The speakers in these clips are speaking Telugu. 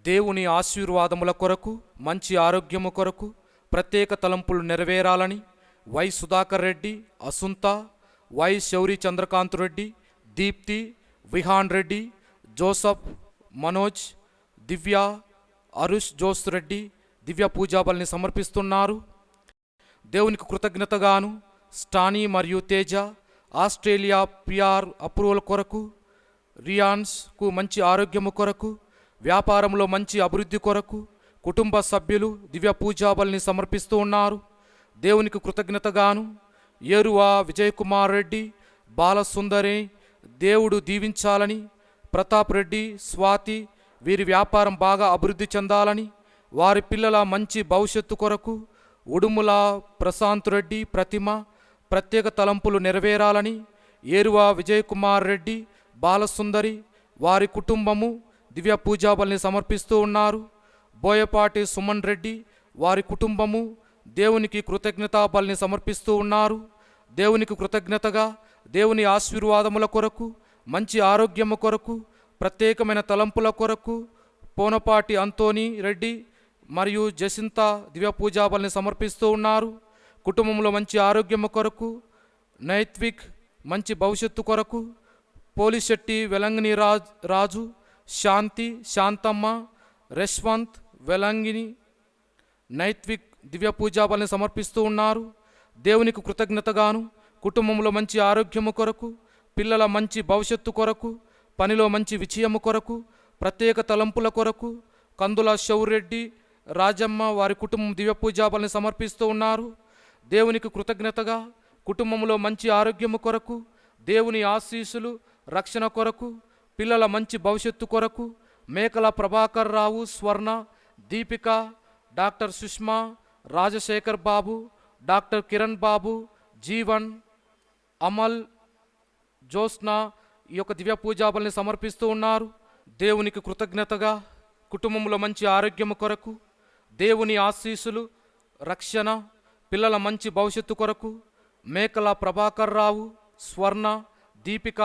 దేవుని ఆశీర్వాదముల కొరకు మంచి ఆరోగ్యము కొరకు ప్రత్యేక తలంపులు నెరవేరాలని Y Sudhakar Reddy, Assunta, Y Shouri Chandrakanth Reddy, Deepthi, Vihaan Reddy, Joseph, Manoj, Divya, Arush Jose Reddy Divya పూజాబల్ని సమర్పిస్తున్నారు. దేవునికి కృతజ్ఞతగాను స్టానీ మరియు తేజ ఆస్ట్రేలియా పిఆర్ అప్రూవల్ కొరకు, రియాన్స్కు మంచి ఆరోగ్యము కొరకు, వ్యాపారంలో మంచి అభివృద్ధి కొరకు కుటుంబ సభ్యులు దివ్య పూజాబల్ని సమర్పిస్తూ ఉన్నారు. దేవునికి కృతజ్ఞతగాను ఏరువా విజయ్ కుమార్ రెడ్డి, బాలసుందరి దేవుడు దీవించాలని, ప్రతాప్ రెడ్డి, స్వాతి వీరి వ్యాపారం బాగా అభివృద్ధి చెందాలని, వారి పిల్లల మంచి భవిష్యత్తు కొరకు ఉడుముల ప్రశాంత్ రెడ్డి, ప్రతిమ ప్రత్యేక తలంపులు నెరవేరాలని, ఏరువా విజయ్ కుమార్ రెడ్డి, బాలసుందరి వారి కుటుంబము దివ్య పూజాబల్ని సమర్పిస్తూ ఉన్నారు. బోయపాటి సుమన్ రెడ్డి వారి కుటుంబము దేవునికి కృతజ్ఞతాబల్ని సమర్పిస్తూ ఉన్నారు. దేవునికి కృతజ్ఞతగా దేవుని ఆశీర్వాదముల కొరకు మంచి ఆరోగ్యము కొరకు ప్రత్యేకమైన తలంపుల కొరకు పోనపాటి అంతోని రెడ్డి మరియు జసింత దివ్య పూజాబల్ని సమర్పిస్తూ ఉన్నారు. కుటుంబంలో మంచి ఆరోగ్యము కొరకు నైత్విక్ మంచి భవిష్యత్తు కొరకు పోలిశెట్టి వెలంగిని రాజు, శాంతి, శాంతమ్మ, యశ్వంత్, వెలంగిని, నైత్విక్ దివ్య పూజాబల్ని సమర్పిస్తూ ఉన్నారు. దేవునికి కృతజ్ఞతగాను కుటుంబంలో మంచి ఆరోగ్యము కొరకు, పిల్లల మంచి భవిష్యత్తు కొరకు, పనిలో మంచి విజయము కొరకు ప్రత్యేక తలంపుల కొరకు కందుల శౌరెడ్డి, రాజమ్మ వారి కుటుంబం దివ్య పూజాబల్ని సమర్పిస్తూ ఉన్నారు. దేవునికి కృతజ్ఞతగా కుటుంబంలో మంచి ఆరోగ్యము కొరకు, దేవుని ఆశీస్సులు రక్షణ కొరకు, పిల్లల మంచి భవిష్యత్తు కొరకు మేకల ప్రభాకర్ రావు, స్వర్ణ, దీపిక, డాక్టర్ సుష్మా, రాజశేఖర్ బాబు, డాక్టర్ కిరణ్ బాబు, జీవన్, అమల్, జ్యోత్స్న ఈ యొక్క దివ్య పూజాబల్ని సమర్పిస్తూ ఉన్నారు. దేవునికి కృతజ్ఞతగా కుటుంబంలో మంచి ఆరోగ్యము కొరకు, దేవుని ఆశీస్సులు రక్షణ, పిల్లల మంచి భవిష్యత్తు కొరకు మేకల ప్రభాకర్ రావు, స్వర్ణ, దీపిక,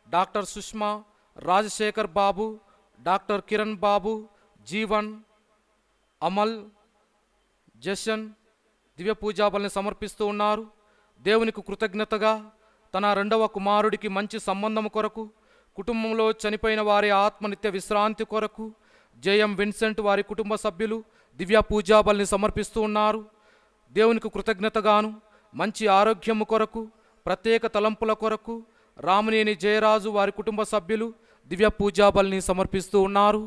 డాక్టర్ సుష్మా, రాజశేఖర్ బాబు, డాక్టర్ కిరణ్ బాబు, జీవన్, అమల్, జషన్ దివ్య పూజాబల్ని సమర్పిస్తూ ఉన్నారు. దేవునికి కృతజ్ఞతగా తన రెండవ కుమారుడికి మంచి సంబంధం కొరకు, కుటుంబంలో చనిపోయిన వారి ఆత్మనిత్య విశ్రాంతి కొరకు జేఎం విన్సెంట్ వారి కుటుంబ సభ్యులు దివ్య పూజాబల్ని సమర్పిస్తూ ఉన్నారు. దేవునికి కృతజ్ఞతగాను మంచి ఆరోగ్యము కొరకు, ప్రత్యేక తలంపుల కొరకు రామనేని జయరాజు వారి కుటుంబ సభ్యులు దివ్య పూజాబల్ని సమర్పిస్తూ ఉన్నారు.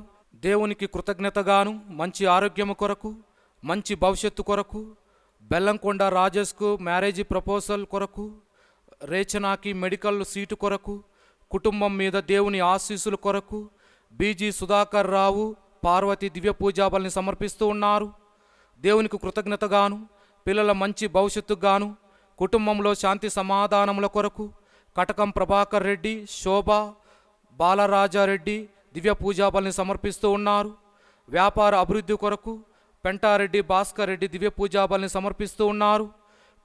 దేవునికి కృతజ్ఞతగాను మంచి ఆరోగ్యము కొరకు, మంచి భవిష్యత్తు కొరకు బెల్లంకొండ రాజేష్కు మ్యారేజీ ప్రపోజల్ కొరకు, రేచనాకి మెడికల్ సీటు కొరకు, కుటుంబం మీద దేవుని ఆశీస్సుల కొరకు బీజీ సుధాకర్ రావు, పార్వతి దివ్య పూజాబల్ని సమర్పిస్తూ ఉన్నారు. దేవునికి కృతజ్ఞతగాను పిల్లల మంచి భవిష్యత్తుకు గాను, కుటుంబంలో శాంతి సమాధానముల కొరకు కటకం ప్రభాకర్ రెడ్డి, శోభ, బాలరాజారెడ్డి దివ్య పూజాబల్ని సమర్పిస్తూ ఉన్నారు. వ్యాపార అభివృద్ధి కొరకు పెంటారెడ్డి, భాస్కర్ రెడ్డి దివ్య పూజాబల్ని సమర్పిస్తూ ఉన్నారు.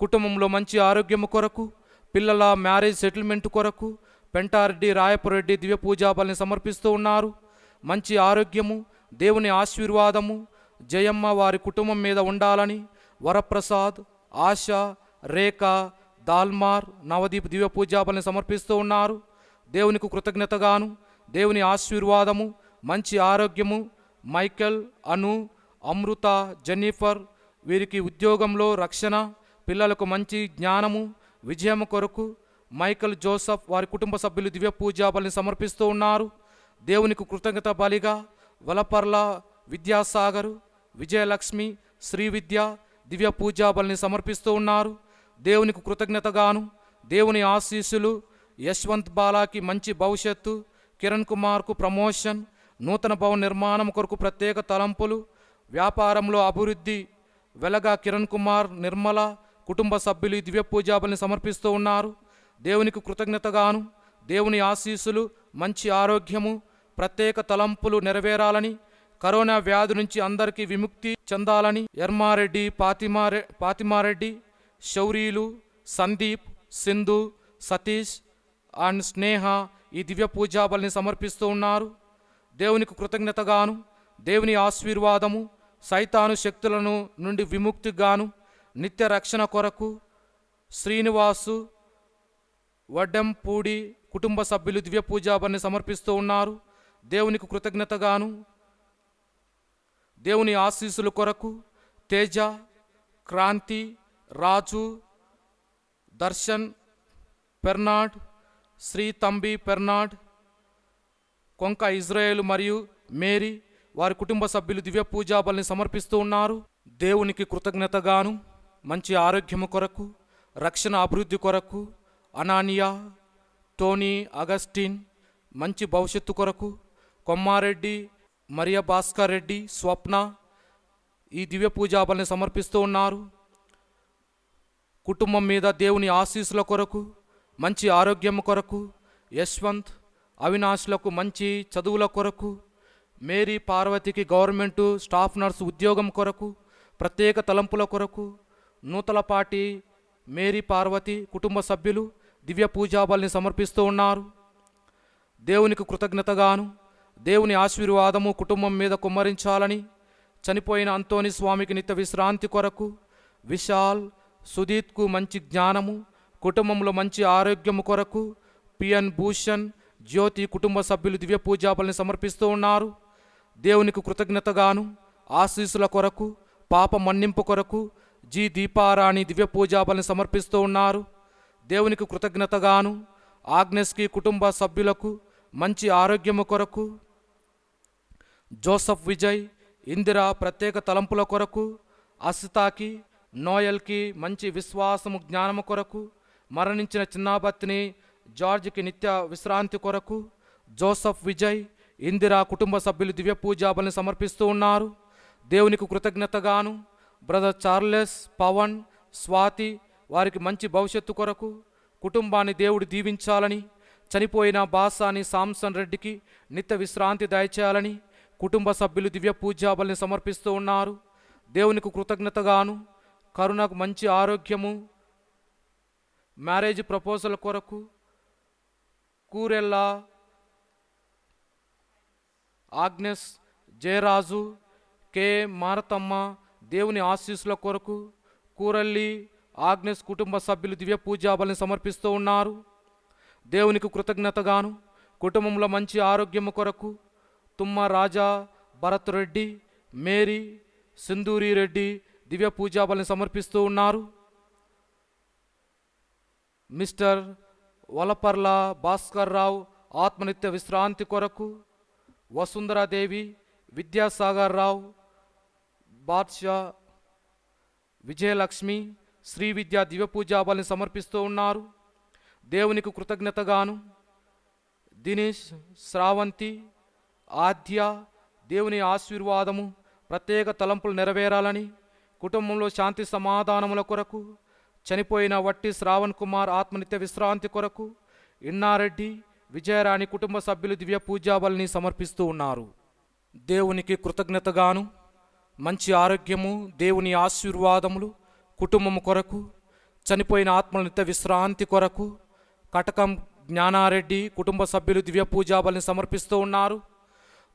కుటుంబంలో మంచి ఆరోగ్యము కొరకు, పిల్లల మ్యారేజ్ సెటిల్మెంట్ కొరకు పెంటారెడ్డి, రాయపురెడ్డి దివ్య పూజాబల్ని సమర్పిస్తూ ఉన్నారు. మంచి ఆరోగ్యము, దేవుని ఆశీర్వాదము జయమ్మ వారి కుటుంబం మీద ఉండాలని వరప్రసాద్, ఆశ, రేఖ, దాల్మార్, నవదీప్ దివ్య పూజాబల్ని సమర్పిస్తూ ఉన్నారు. దేవునికి కృతజ్ఞతగాను దేవుని ఆశీర్వాదము మంచి ఆరోగ్యము మైకెల్, అను, అమృత, జెన్నిఫర్ వీరికి ఉద్యోగంలో రక్షణ, పిల్లలకు మంచి జ్ఞానము విజయము కొరకు మైకల్, జోసఫ్ వారి కుటుంబ సభ్యులు దివ్య పూజాబల్ని సమర్పిస్తూ ఉన్నారు. దేవునికి కృతజ్ఞత బలిగా వలపర్ల విద్యాసాగరు, విజయలక్ష్మి, శ్రీవిద్య దివ్య పూజాబల్ని సమర్పిస్తూ ఉన్నారు. దేవునికి కృతజ్ఞతగాను దేవుని ఆశీస్సులు యశ్వంత్ బాలాకి మంచి భవిష్యత్తు, కిరణ్ కుమార్కు ప్రమోషన్, నూతన భవన నిర్మాణం కొరకు ప్రత్యేక తలంపులు, వ్యాపారంలో అభివృద్ధి వెలగా కిరణ్ కుమార్, నిర్మల కుటుంబ సభ్యులు దివ్య పూజాబల్ని సమర్పిస్తూ ఉన్నారు. దేవునికి కృతజ్ఞతగాను దేవుని ఆశీస్సులు మంచి ఆరోగ్యము, ప్రత్యేక తలంపులు నెరవేరాలని, కరోనా వ్యాధి నుంచి అందరికీ విముక్తి చెందాలని ఎర్మారెడ్డి, పాతిమారెడ్డి, శౌరీలు, సందీప్, సింధు, సతీష్ అండ్ స్నేహ ఈ దివ్య పూజాబల్ని సమర్పిస్తూ ఉన్నారు. దేవునికి కృతజ్ఞతగాను దేవుని ఆశీర్వాదము, సైతాను శక్తులను నుండి విముక్తిగాను నిత్య రక్షణ కొరకు శ్రీనివాసు వడ్డెంపూడి కుటుంబ సభ్యులు దివ్య పూజాబలిని సమర్పిస్తూ ఉన్నారు. దేవునికి కృతజ్ఞతగాను దేవుని ఆశీస్సుల కొరకు తేజ, క్రాంతి, రాజు, దర్శన్ పెర్నాడ్, శ్రీ తంబి పెర్నాడ్, కొంక ఇజ్రాయేల్ మరియు మేరీ వారి కుటుంబ సభ్యులు దివ్య పూజాబలిని సమర్పిస్తూ ఉన్నారు. దేవునికి కృతజ్ఞతగాను మంచి ఆరోగ్యము కొరకు, రక్షణ అభివృద్ధి కొరకు అనానియా, టోనీ, అగస్టిన్ మంచి భవిష్యత్తు కొరకు, కొమ్మారెడ్డి, మరియా భాస్కర్ రెడ్డి, స్వప్న ఈ దివ్య పూజాబలిని సమర్పిస్తూ ఉన్నారు. కుటుంబం మీద దేవుని ఆశీస్సుల కొరకు, మంచి ఆరోగ్యం కొరకు యశ్వంత్, అవినాష్లకు మంచి చదువుల కొరకు, మేరీ పార్వతికి గవర్నమెంటు స్టాఫ్ నర్సు ఉద్యోగం కొరకు, ప్రత్యేక తలంపుల కొరకు నూతలపాటి మేరీ పార్వతి కుటుంబ సభ్యులు దివ్య పూజాబలిని సమర్పిస్తూ ఉన్నారు. దేవునికి కృతజ్ఞతగాను దేవుని ఆశీర్వాదము కుటుంబం మీద కుమ్మరించాలని చనిపోయిన అంతోని స్వామికి నిత్య విశ్రాంతి కొరకు విశాల్, సుదీత్కు మంచి జ్ఞానము, కుటుంబంలో మంచి ఆరోగ్యము కొరకు పిఎన్ భూషణ్, జ్యోతి కుటుంబ సభ్యులు దివ్య పూజాబలిని సమర్పిస్తూ ఉన్నారు. దేవునికి కృతజ్ఞతగాను ఆశీస్సుల కొరకు, పాప మన్నింపు కొరకు జి దీపారాణి దివ్య పూజాబలిని సమర్పిస్తూ ఉన్నారు. దేవునికి కృతజ్ఞతగాను ఆగ్నెస్కి కుటుంబ సభ్యులకు మంచి ఆరోగ్యము కొరకు, జోసఫ్ విజయ్, ఇందిరా ప్రత్యేక తలంపుల కొరకు, అసితాకి, నోయల్కి మంచి విశ్వాసము జ్ఞానము కొరకు, మరణించిన చిన్నాబత్తిని జార్జ్కి నిత్య విశ్రాంతి కొరకు జోసఫ్ విజయ్, ఇందిరా కుటుంబ సభ్యులు దివ్య పూజాబలిని సమర్పిస్తూ ఉన్నారు. దేవునికి కృతజ్ఞతగాను బ్రదర్ చార్లెస్, పవన్, స్వాతి వారికి మంచి భవిష్యత్తు కొరకు కుటుంబాన్ని దేవుడు దీవించాలని, చనిపోయిన బాసాని సాంసన్ రెడ్డికి నిత్య విశ్రాంతి దయచేయాలని కుటుంబ సభ్యులు దివ్య పూజాబలిని సమర్పిస్తూ ఉన్నారు. దేవునికి కృతజ్ఞతగాను కరుణకు మంచి ఆరోగ్యము, మ్యారేజ్ ప్రపోజల్ కొరకు కూరెల్లా ఆగ్నెస్, జయరాజు, కె మారతమ్మ దేవుని ఆశీస్సుల కొరకు కూరల్లి ఆగ్నెస్ కుటుంబ సభ్యులు దివ్య పూజాబలిని సమర్పిస్తూ ఉన్నారు. దేవునికి కృతజ్ఞతగాను కుటుంబంలో మంచి ఆరోగ్యము కొరకు తుమ్మ రాజా, భరత్ రెడ్డి, మేరీ, సింధూరి రెడ్డి దివ్య పూజాబలిని సమర్పిస్తూ ఉన్నారు. మిస్టర్ వలపర్ల భాస్కర్ రావు ఆత్మనిత్య విశ్రాంతి కొరకు, వసుంధరాదేవి, విద్యాసాగర్ రావు, బాద్షా, విజయలక్ష్మి, శ్రీ విద్యా దివ్య పూజాబలిని సమర్పిస్తూ ఉన్నారు. దేవునికి కృతజ్ఞతగాను దినేష్, శ్రావంతి, ఆద్య దేవుని ఆశీర్వాదము, ప్రత్యేక తలంపులు నెరవేరాలని కుటుంబంలో శాంతి సమాధానముల కొరకు చనిపోయిన వట్టి శ్రావణ్ కుమార్ ఆత్మనిత్య విశ్రాంతి కొరకు ఇన్నారెడ్డి, విజయరాణి కుటుంబ సభ్యులు దివ్య పూజాబలిని సమర్పిస్తూ ఉన్నారు. దేవునికి కృతజ్ఞతగాను మంచి ఆరోగ్యము, దేవుని ఆశీర్వాదములు కుటుంబము కొరకు చనిపోయిన ఆత్మల నిత్య విశ్రాంతి కొరకు కటకం జ్ఞానారెడ్డి కుటుంబ సభ్యులు దివ్య పూజాబలిని సమర్పిస్తూ ఉన్నారు.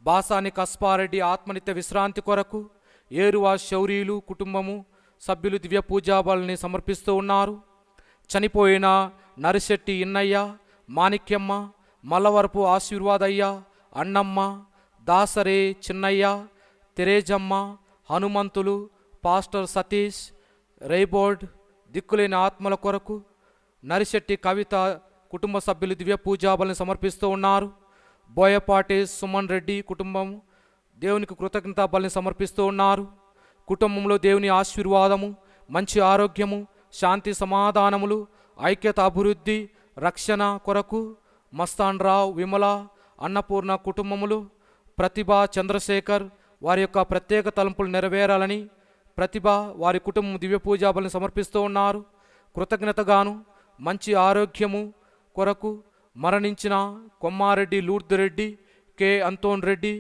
బాసాని కస్పారెడ్డి ఆత్మనిత్య విశ్రాంతి కొరకు ఏరువా శౌరీలు కుటుంబము సభ్యులు దివ్య పూజాబలిని సమర్పిస్తూ ఉన్నారు. చనిపోయిన నరిశెట్టి ఇన్నయ్య, మాణిక్యమ్మ, మల్లవరపు ఆశీర్వాదయ్య, అన్నమ్మ, దాసరే చిన్నయ్య, తెరేజమ్మ, హనుమంతులు, పాస్టర్ సతీష్, రైబోర్డ్ దిక్కులేని ఆత్మల కొరకు నరిశెట్టి కవిత కుటుంబ సభ్యులు దివ్య పూజాబలిని సమర్పిస్తూ ఉన్నారు. బోయపాటి సుమన్ రెడ్డి కుటుంబం దేవునికి కృతజ్ఞతా బలిని సమర్పిస్తూ ఉన్నారు. కుటుంబంలో దేవుని ఆశీర్వాదము, మంచి ఆరోగ్యము, శాంతి సమాధానములు, ఐక్యత అభివృద్ధి, రక్షణ కొరకు మస్తాన్ రావు, విమల, అన్నపూర్ణ కుటుంబములు, ప్రతిభ, చంద్రశేఖర్ వారి యొక్క ప్రత్యేక తలంపులు నెరవేరాలని ప్రతిభ వారి కుటుంబం దివ్య పూజాబలిని సమర్పిస్తూ ఉన్నారు. కృతజ్ఞతగాను మంచి ఆరోగ్యము కొరకు మరణించిన Kommareddy Lourd Reddy, K Anton Reddy,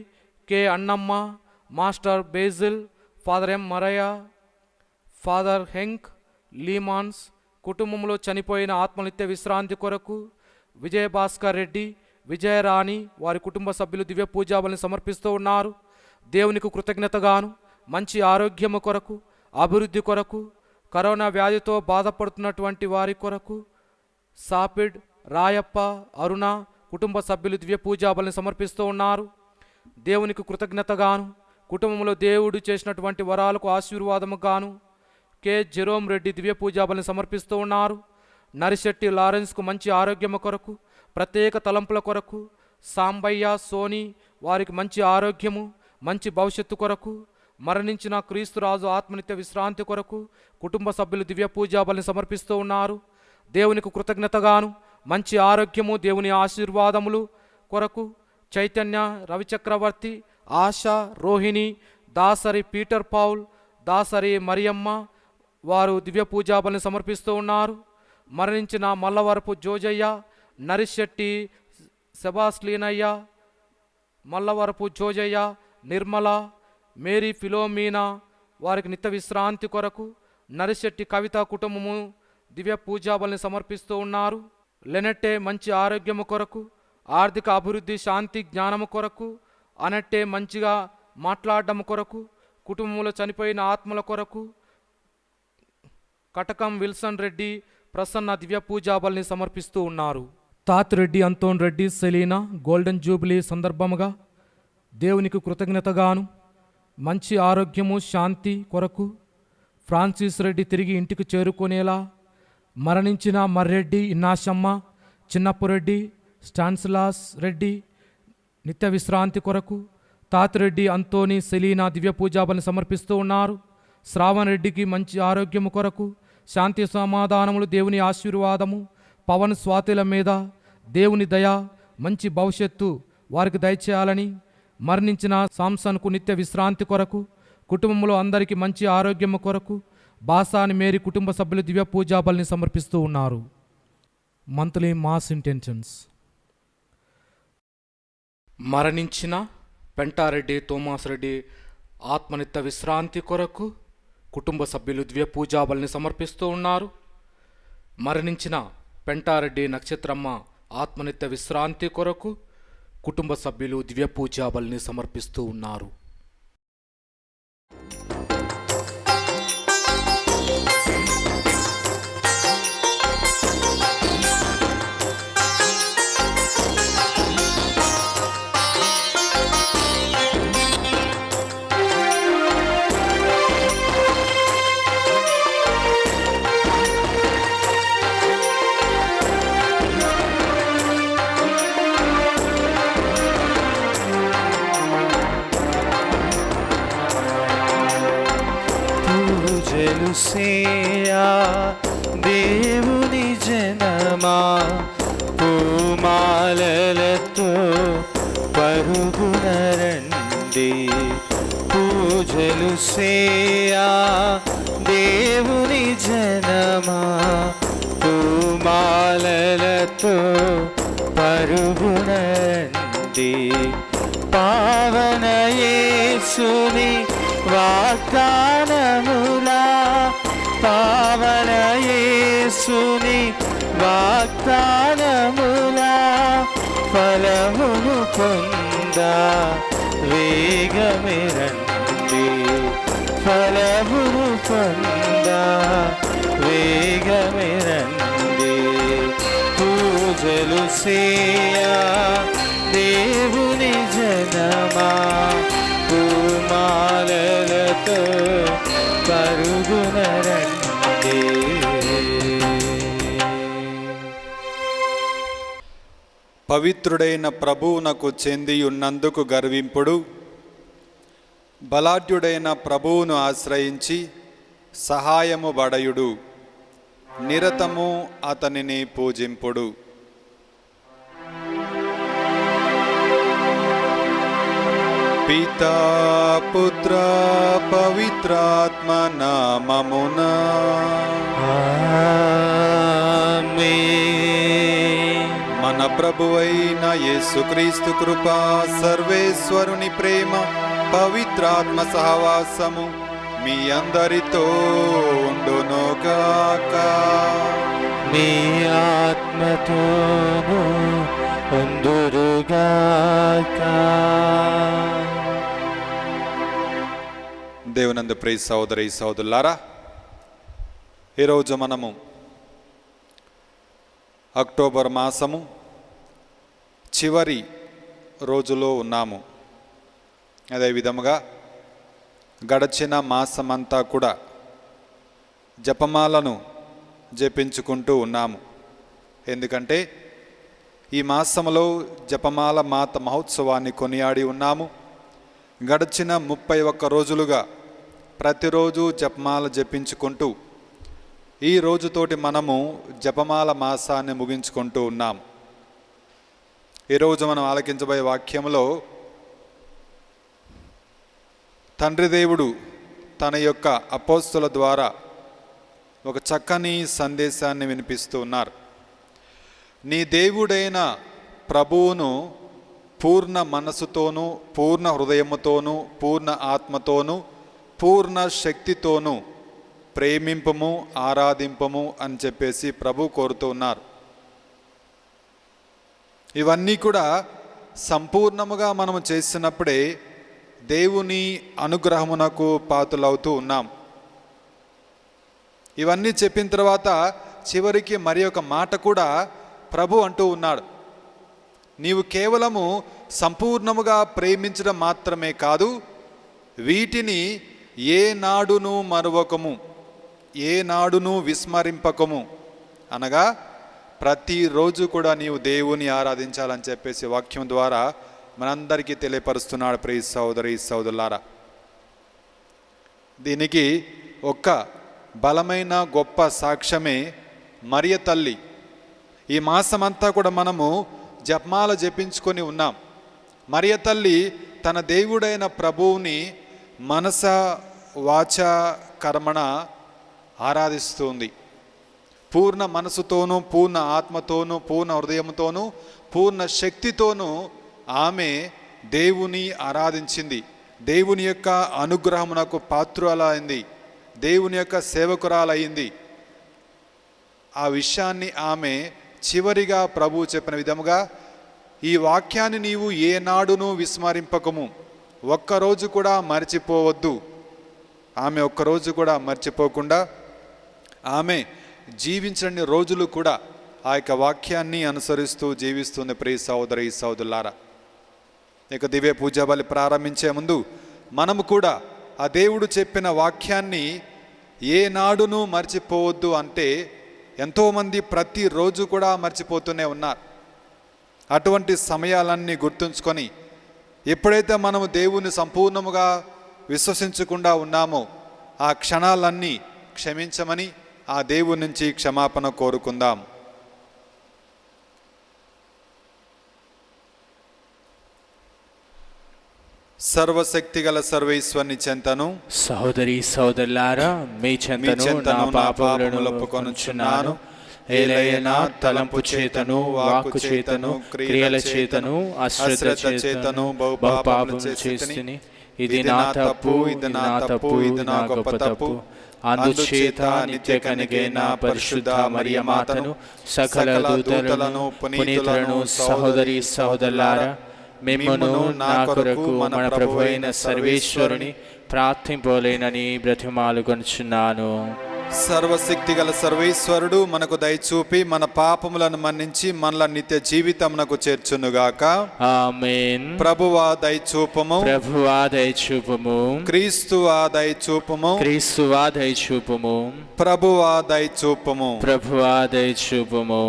K Annamma, master Basil, father M Marayya, father Henk Leemans కుటుంబంలో చనిపోయిన ఆత్మనిత్య విశ్రాంతి కొరకు విజయభాస్కర్ రెడ్డి, విజయరాణి వారి కుటుంబ సభ్యులు దివ్య పూజాబలిని సమర్పిస్తూ ఉన్నారు. దేవునికి కృతజ్ఞతగాను మంచి ఆరోగ్యము కొరకు, అభివృద్ధి కొరకు, కరోనా వ్యాధితో బాధపడుతున్నటువంటి వారి కొరకు సాపిడ్, రాయప్ప, అరుణ కుటుంబ సభ్యులు దివ్య పూజాబలిని సమర్పిస్తూ ఉన్నారు. దేవునికి కృతజ్ఞతగాను కుటుంబంలో దేవుడు చేసినటువంటి వరాలకు ఆశీర్వాదముగాను కె జెరోమ్ రెడ్డి దివ్య పూజాబలిని సమర్పిస్తూ ఉన్నారు. నరిశెట్టి లారెన్స్కు మంచి ఆరోగ్యము కొరకు, ప్రత్యేక తలంపుల కొరకు, సాంబయ్య, సోని వారికి మంచి ఆరోగ్యము, మంచి భవిష్యత్తు కొరకు, మరణించిన క్రీస్తురాజు ఆత్మనిత్య విశ్రాంతి కొరకు కుటుంబ సభ్యులు దివ్య పూజాబలిని సమర్పిస్తూ ఉన్నారు. దేవునికి కృతజ్ఞతగాను మంచి ఆరోగ్యము, దేవుని ఆశీర్వాదములు కొరకు చైతన్య, రవిచక్రవర్తి, ఆశ, రోహిణి, దాసరి పీటర్ పౌల్, దాసరి మరియమ్మ వారు దివ్య పూజాబలిని సమర్పిస్తూ ఉన్నారు. మరణించిన మల్లవరపు జోజయ్య, నరిశెట్టి సెబాస్లీనయ్య, మల్లవరపు జోజయ్య, నిర్మల, మేరీ ఫిలోమీనా వారికి నిత్య విశ్రాంతి కొరకు నరిశెట్టి కవిత కుటుంబము దివ్య పూజాబలిని సమర్పిస్తూ ఉన్నారు. లెనెట్టే మంచి ఆరోగ్యము కొరకు, ఆర్థిక అభివృద్ధి, శాంతి, జ్ఞానము కొరకు, అనట్టే మంచిగా మాట్లాడడం కొరకు, కుటుంబంలో చనిపోయిన ఆత్మల కొరకు కటకం విల్సన్ రెడ్డి, ప్రసన్న దివ్య పూజాబలిని సమర్పిస్తూ ఉన్నారు. Thatireddy Anton Reddy, Selina golden jubilee సందర్భముగా దేవునికి కృతజ్ఞతగాను మంచి ఆరోగ్యము, శాంతి కొరకు ఫ్రాన్సిస్ రెడ్డి తిరిగి ఇంటికి చేరుకునేలా, మరణించిన మర్రెడ్డి, ఇన్నాశమ్మ, చిన్నప్పురెడ్డి, స్టాన్స్లాస్ రెడ్డి నిత్య విశ్రాంతి కొరకు తాతిరెడ్డి అంతోని, సెలీనా దివ్య పూజాబలిని సమర్పిస్తూ ఉన్నారు. శ్రావణ్ రెడ్డికి మంచి ఆరోగ్యము కొరకు, శాంతి సమాధానములు, దేవుని ఆశీర్వాదము, పవన్, స్వాతిల మీద దేవుని దయ, మంచి భవిష్యత్తు వారికి దయచేయాలని, మరణించిన సాంసన్కు నిత్య విశ్రాంతి కొరకు, కుటుంబంలో అందరికీ మంచి ఆరోగ్యము కొరకు బాసాని మేరీ కుటుంబ సభ్యులు దివ్య పూజాబలిని సమర్పిస్తూ ఉన్నారు. Monthly mass intentions. మరణించిన పెంటారెడ్డి తోమాస్ రెడ్డి ఆత్మనిత్య విశ్రాంతి కొరకు కుటుంబ సభ్యులు దివ్య పూజాబలిని సమర్పిస్తూ ఉన్నారు. మరణించిన పెంటారెడ్డి నక్షత్రమ్మ ఆత్మనిత్య విశ్రాంతి కొరకు కుటుంబ సభ్యులు దివ్య పూజాబలిని సమర్పిస్తూ ఉన్నారు. సేయా దేవుని జనమా, పూమాలలతో పరుగున రండి. పూజలు సేయా దేవుని జనమా, పూమాలలతో పరుగున రండి. పావన యేసుని వాగ్దానములా, పావన యేసుని వాగ్దానములా ఫలమును పొంద వేగమే రండి. ఫలమును పొంద వేగమే రండి. పూజలు సేయా దేవుని జనమా, పూమాలలతో పరుగున రండి. పవిత్రుడైన ప్రభువునకు చెందియున్నందుకు గర్వింపుడు. బలాఢ్యుడైన ప్రభువును ఆశ్రయించి సహాయము బడయుడు. నిరతము అతనిని పూజింపుడు. పితా పుత్ర పవిత్రాత్మ నామమునా ఆమేన్. మన ప్రభువైన యేసుక్రీస్తు కృపా, సర్వేశ్వరుని ప్రేమ, పవిత్రాత్మ సహవాసము మీ అందరితో ఉండునుగాక. మీ ఆత్మతోను ఉందురుగాక. దేవునందు ప్రియ సహోదరి సహోదరులారా, ఈరోజు మనము అక్టోబర్ మాసము చివరి రోజులో ఉన్నాము. అదేవిధముగా గడచిన మాసమంతా కూడా జపమాలను జపించుకుంటూ ఉన్నాము. ఎందుకంటే ఈ మాసంలో జపమాల మాత మహోత్సవాన్ని కొనియాడి ఉన్నాము. గడచిన 31 రోజులుగా ప్రతిరోజు జపమాల జపించుకుంటూ ఈ రోజుతోటి మనము జపమాల మాసాన్ని ముగించుకుంటూ ఉన్నాం. ఈరోజు మనం ఆలకించబోయే వాక్యంలో తండ్రి దేవుడు తన యొక్క అపోస్తుల ద్వారా ఒక చక్కని సందేశాన్ని వినిపిస్తూ ఉన్నారు. నీ దేవుడైన ప్రభువును పూర్ణ మనసుతోనూ, పూర్ణ హృదయముతోనూ, పూర్ణ ఆత్మతోనూ, పూర్ణ శక్తితోనూ ప్రేమింపము, ఆరాధింపము అని చెప్పేసి ప్రభు కోరుతూ ఉన్నారు. ఇవన్నీ కూడా సంపూర్ణముగా మనము చేసినప్పుడే దేవుని అనుగ్రహమునకు పాత్రులవుతూ ఉన్నాం. ఇవన్నీ చెప్పిన తర్వాత చివరికి మరి ఒక మాట కూడా ప్రభు అంటూ ఉన్నాడు. నీవు కేవలము సంపూర్ణముగా ప్రేమించడం మాత్రమే కాదు, వీటిని ఏనాడును మరువకము, ఏనాడును విస్మరింపకము, అనగా ప్రతిరోజు కూడా నీవు దేవుని ఆరాధించాలని చెప్పేసి వాక్యం ద్వారా మనందరికీ తెలియపరుస్తున్నాడు. ప్రియ సహోదరి సహోదరులారా, దీనికి ఒక్క బలమైన గొప్ప సాక్ష్యమే మరియ తల్లి. ఈ మాసమంతా కూడా మనము జపమాల జపించుకొని ఉన్నాం. మరియ తల్లి తన దేవుడైన ప్రభువుని మనస వాచ కర్మణ ఆరాధిస్తుంది. పూర్ణ మనసుతోనూ, పూర్ణ ఆత్మతోనూ, పూర్ణ హృదయంతోనూ, పూర్ణ శక్తితోనూ ఆమె దేవుని ఆరాధించింది. దేవుని యొక్క అనుగ్రహమునకు పాత్రురాలైంది, దేవుని యొక్క సేవకురాలయ్యింది. ఆ విషయాన్ని ఆమె చివరిగా ప్రభు చెప్పిన విధముగా, ఈ వాక్యాన్ని నీవు ఏనాడును విస్మరింపకము, ఒక్కరోజు కూడా మర్చిపోవద్దు. ఆమె ఒక్కరోజు కూడా మర్చిపోకుండా ఆమె జీవించని రోజులు కూడా ఆ యొక్క వాక్యాన్ని అనుసరిస్తూ జీవిస్తుంది. ప్రియ సహోదరి సహోదరులారా, ఇక దివ్య పూజా బలి ప్రారంభించే ముందు మనము కూడా ఆ దేవుడు చెప్పిన వాక్యాన్ని ఏనాడును మర్చిపోవద్దు అంటే ఎంతోమంది ప్రతిరోజు కూడా మర్చిపోతూనే ఉన్నారు. అటువంటి సమయాలన్నీ గుర్తుంచుకొని ఎప్పుడైతే మనము దేవుని సంపూర్ణముగా విశ్వసించకుండా ఉన్నామో ఆ క్షణాలన్నీ క్షమించమని ఆ దేవుని నుంచి క్షమాపణ కోరుకుందాం. సర్వశక్తిగల సర్వేశ్వరుని చెంతను సహోదరి సహోదరులారా, మీ చెంతను నా పాపములను ఒప్పుకొనుచున్నాను. ఏలైనా తలంపు చేతను, వాక్కు చేతను, క్రియల చేతను, అశ్రద్ధ చేతను బహుపాపము చేస్తుని. ఇది నా తప్పు, ఇది నా తప్పు, ఇది నా గొప్ప తప్పు. అందుచేత నిత్య కనిగైన పరిశుద్ధ మరియ మాతను, సకల దూతలను, పునీతులను, సహోదరి సహోదరులారా, మిమ్మును నా కొరకు మన ప్రభువైన సర్వేశ్వరుని ప్రార్థింపలేనని బ్రతిమాలుకొనుచున్నాను. సర్వశక్తిగల సర్వేశ్వరుడు మనకు దయచూపి మన పాపములను మన్నించి మనల నిత్య జీవితమునకు చేర్చునుగాక. ఆమేన్. ప్రభువా దయచూపము, ప్రభువా దయచూపము. క్రీస్తువా దయచూపము, క్రీస్తువా దయచూపము. ప్రభువా దయచూపము. ప్రభువా దయచూపము.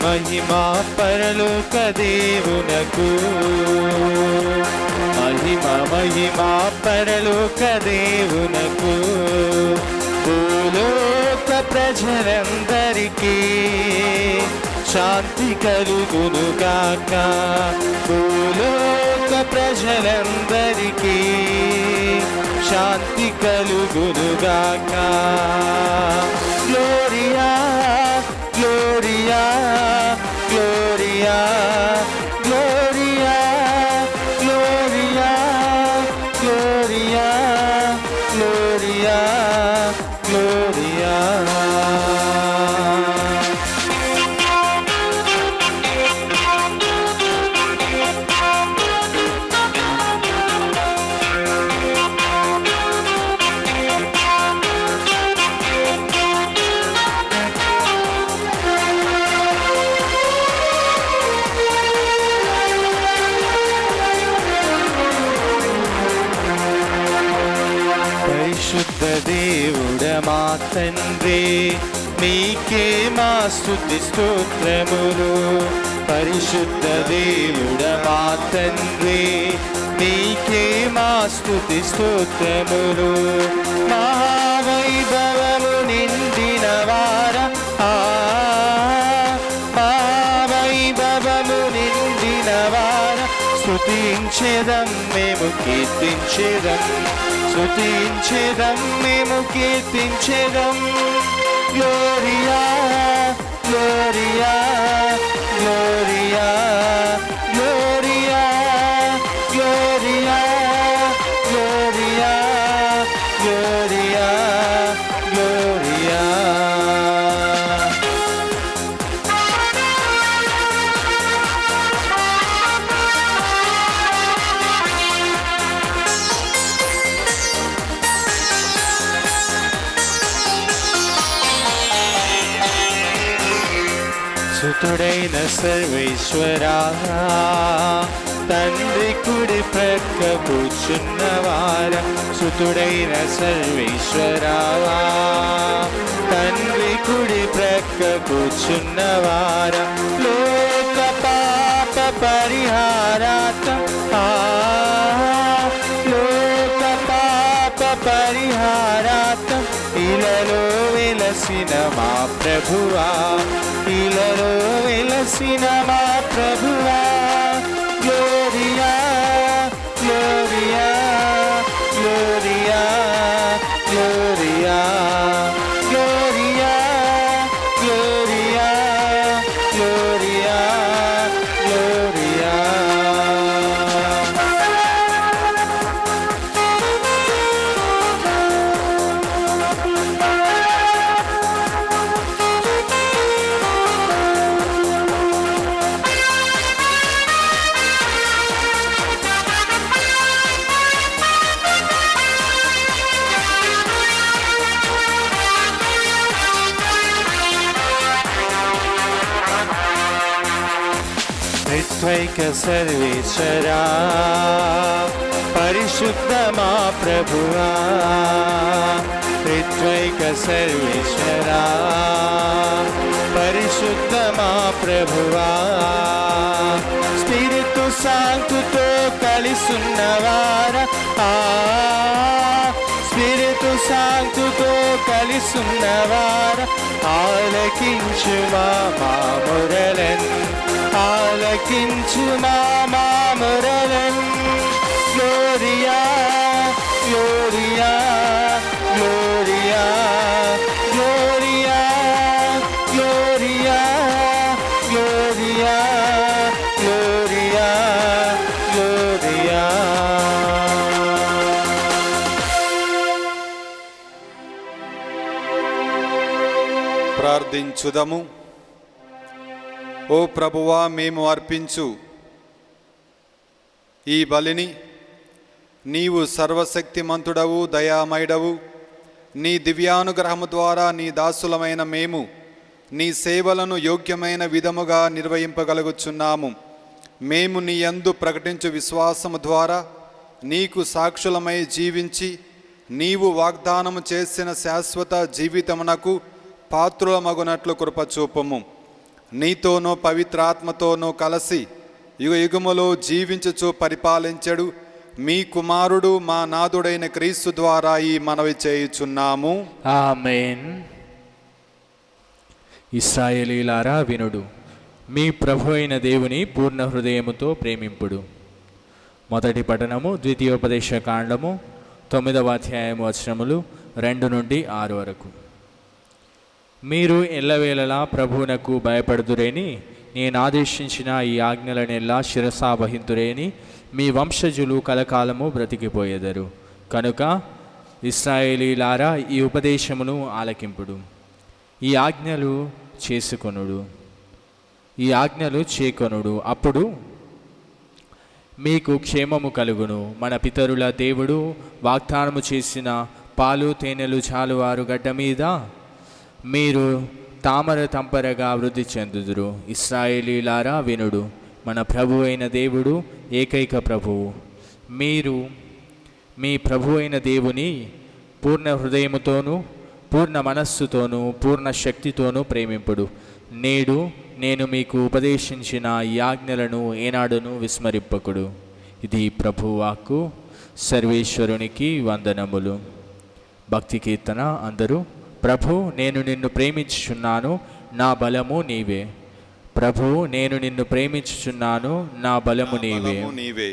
మహిమా పరలోక దేవునకు, మహిమా పరలోక దేవునకు, భూలోక ప్రజలందరికీ శాంతి కలుగునుగాక. భూలోక ప్రజలందరికీ శాంతి కలుగునుగాక. Gloria gloria gloria gloria gloria gloria gloria Gloria. పరిశుద్ధ దేవుడ మా తండ్రి, మీకే మా స్తుతి స్తోత్రములు. పరిశుద్ధ దేవుడ మా తండ్రి, మీకే మా స్తుతి స్తోత్రములు. మహావైభవము నిండిన వార మహావైభవము నిండిన వార స్తుతించెదం మేము కీర్తించెదం, స్తుతించెదం మేము కీర్తించెదం. Gloria gloria gloria gloria gloria gloria gloria gloria. సుతుడైన సర్వేశ్వరా, తండ్రి కుడి ప్రక్క కూర్చున్నవార. సుతుడైన సర్వేశ్వరా, తండ్రి కుడి ప్రక్క కూర్చున్నవార. లోక పాప పరిహారార్థం లోక పాప పరిహారార్థం ఇలలో వెలసిన మా ప్రభువా, ఇలలో వెలసిన మా ప్రభువా. Gloria gloria gloria gloria gloria gloria gloria gloria. త్రైక సర్వేశ్వరా, పరిశుద్ధ మా ప్రభువా. త్రైక సర్వేశ్వరా, పరిశుద్ధ మా ప్రభువా. స్పిరితు సాంతుతో కలిసున్నవార స్పిరితు సాంతుతో కలిసున్నవార. ఆలకించు మా మురళన్, ఆలకించు మా మురళన్. Gloria gloria gloria gloria gloria gloria gloria gloria. ప్రార్థించుదము. ఓ ప్రభువా, మేము అర్పించు ఈ బలిని నీవు సర్వశక్తిమంతుడవు, దయామయుడవు. నీ దివ్యానుగ్రహము ద్వారా నీ దాసులమైన మేము నీ సేవలను యోగ్యమైన విధముగా నిర్వహింపగలుగుచున్నాము. మేము నీ యందు ప్రకటించు విశ్వాసము ద్వారా నీకు సాక్షులమై జీవించి నీవు వాగ్దానము చేసిన శాశ్వత జీవితమునకు పాత్రులమగునట్లు కృపచూపము. నీతోనూ పవిత్రాత్మతోనూ కలిసి యుగ యుగములో జీవించుచు పరిపాలించడు మీ కుమారుడు మా నాథుడైన క్రీస్తు ద్వారా ఈ మనవి చేయుచున్నాము. ఆమేన్. మొదటి పఠనము ద్వితీయోపదేశ కాండము 9వ అధ్యాయము వచనములు 2 నుండి 6 వరకు. మీరు ఎల్లవేళలా ప్రభువునకు భయపడుదురేని నేను ఆదేశించిన ఈ ఆజ్ఞలనెల్లా శిరసావహింతురేని మీ వంశజులు కలకాలము బ్రతికిపోయేదరు. కనుక ఇశ్రాయేలీలారా ఈ ఉపదేశమును ఆలకింపుడు, ఈ ఆజ్ఞలు చేకొనుడు, అప్పుడు మీకు క్షేమము కలుగును. మన పితరుల దేవుడు వాగ్దానము చేసిన పాలు తేనెలు చాలువారు గడ్డ మీద మీరు తామర తంపరగా వృద్ధి చెందుదురు. ఇశ్రాయేలీలారా వినుడు, మన ప్రభు అయిన దేవుడు ఏకైక ప్రభువు. మీరు మీ ప్రభు అయిన దేవుని పూర్ణ హృదయముతోనూ పూర్ణ మనస్సుతోనూ పూర్ణ శక్తితోనూ ప్రేమింపుడు. నేడు నేను మీకు ఉపదేశించిన ఈ ఆజ్ఞలను ఏనాడును విస్మరింపకుడు. ఇది ప్రభువాక్కు. సర్వేశ్వరునికి వందనములు. భక్తి కీర్తన. అందరూ ప్రభు నేను నిన్ను ప్రేమించుచున్నాను, నా బలము నీవే. ప్రభు నేను నిన్ను ప్రేమించుచున్నాను, నా బలము నీవే.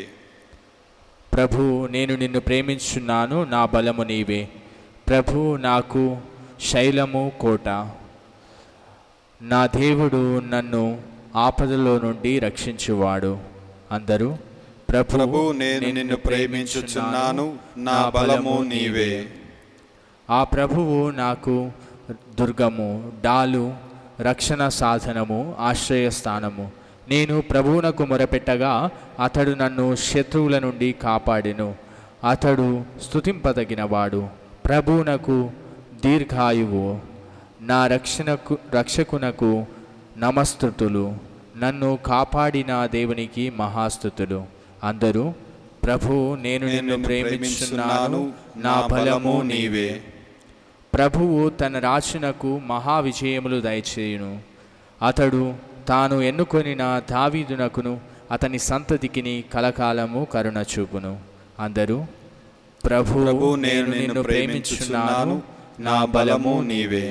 ప్రభు నేను నిన్ను ప్రేమించుచున్నాను, నా బలము నీవే. ప్రభు నాకు శైలము కోట, నా దేవుడు నన్ను ఆపదలో నుండి రక్షించువాడు. అందరూ ప్రభు నేను నిన్ను ప్రేమించుచున్నాను, నా బలము నీవే. ఆ ప్రభువు నాకు దుర్గము, డాలు, రక్షణ సాధనము, ఆశ్రయస్థానము. నేను ప్రభువునకు మొరపెట్టగా అతడు నన్ను శత్రువుల నుండి కాపాడెను. అతడు స్తుతింపదగినవాడు. ప్రభువునకు దీర్ఘాయువు, నా రక్షకునకు నమస్తుతులు. నన్ను కాపాడిన దేవునికి మహాస్తుతులు. అందరూ ప్రభు నేను నిన్ను ప్రేమించున్నాను, నా బలము నీవే. ప్రభువు తన రాజునకు మహావిజయములు దయచేయును. అతడు తాను ఎన్నుకొనిన దావీదునకును అతని సంతతికిని కలకాలము కరుణ చూపును. అందరూ ప్రభు నేను నిన్ను ప్రేమించున్నాను, నా బలము నీవే.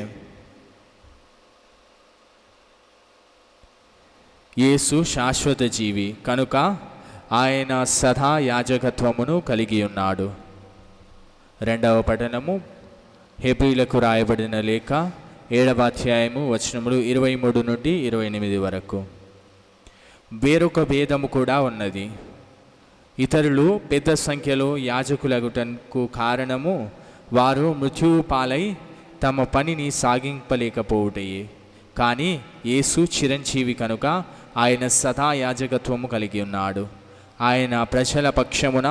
యేసు శాశ్వత జీవి కనుక ఆయన సదా యాజకత్వమును కలిగి ఉన్నాడు. రెండవ పఠనము హెబ్రీలకు రాయబడిన లేఖ 7వ అధ్యాయము వచనములు 23 నుండి 28 వరకు. వేరొక భేదము కూడా ఉన్నది. ఇతరులు పెద్ద సంఖ్యలో యాజకులగుటకు కారణము వారు మృత్యువు పాలై తమ పనిని సాగింపలేకపోవుటయే. కానీ యేసు చిరంజీవి కనుక ఆయన సదా యాజకత్వము కలిగి ఉన్నాడు. ఆయన ప్రజల పక్షమున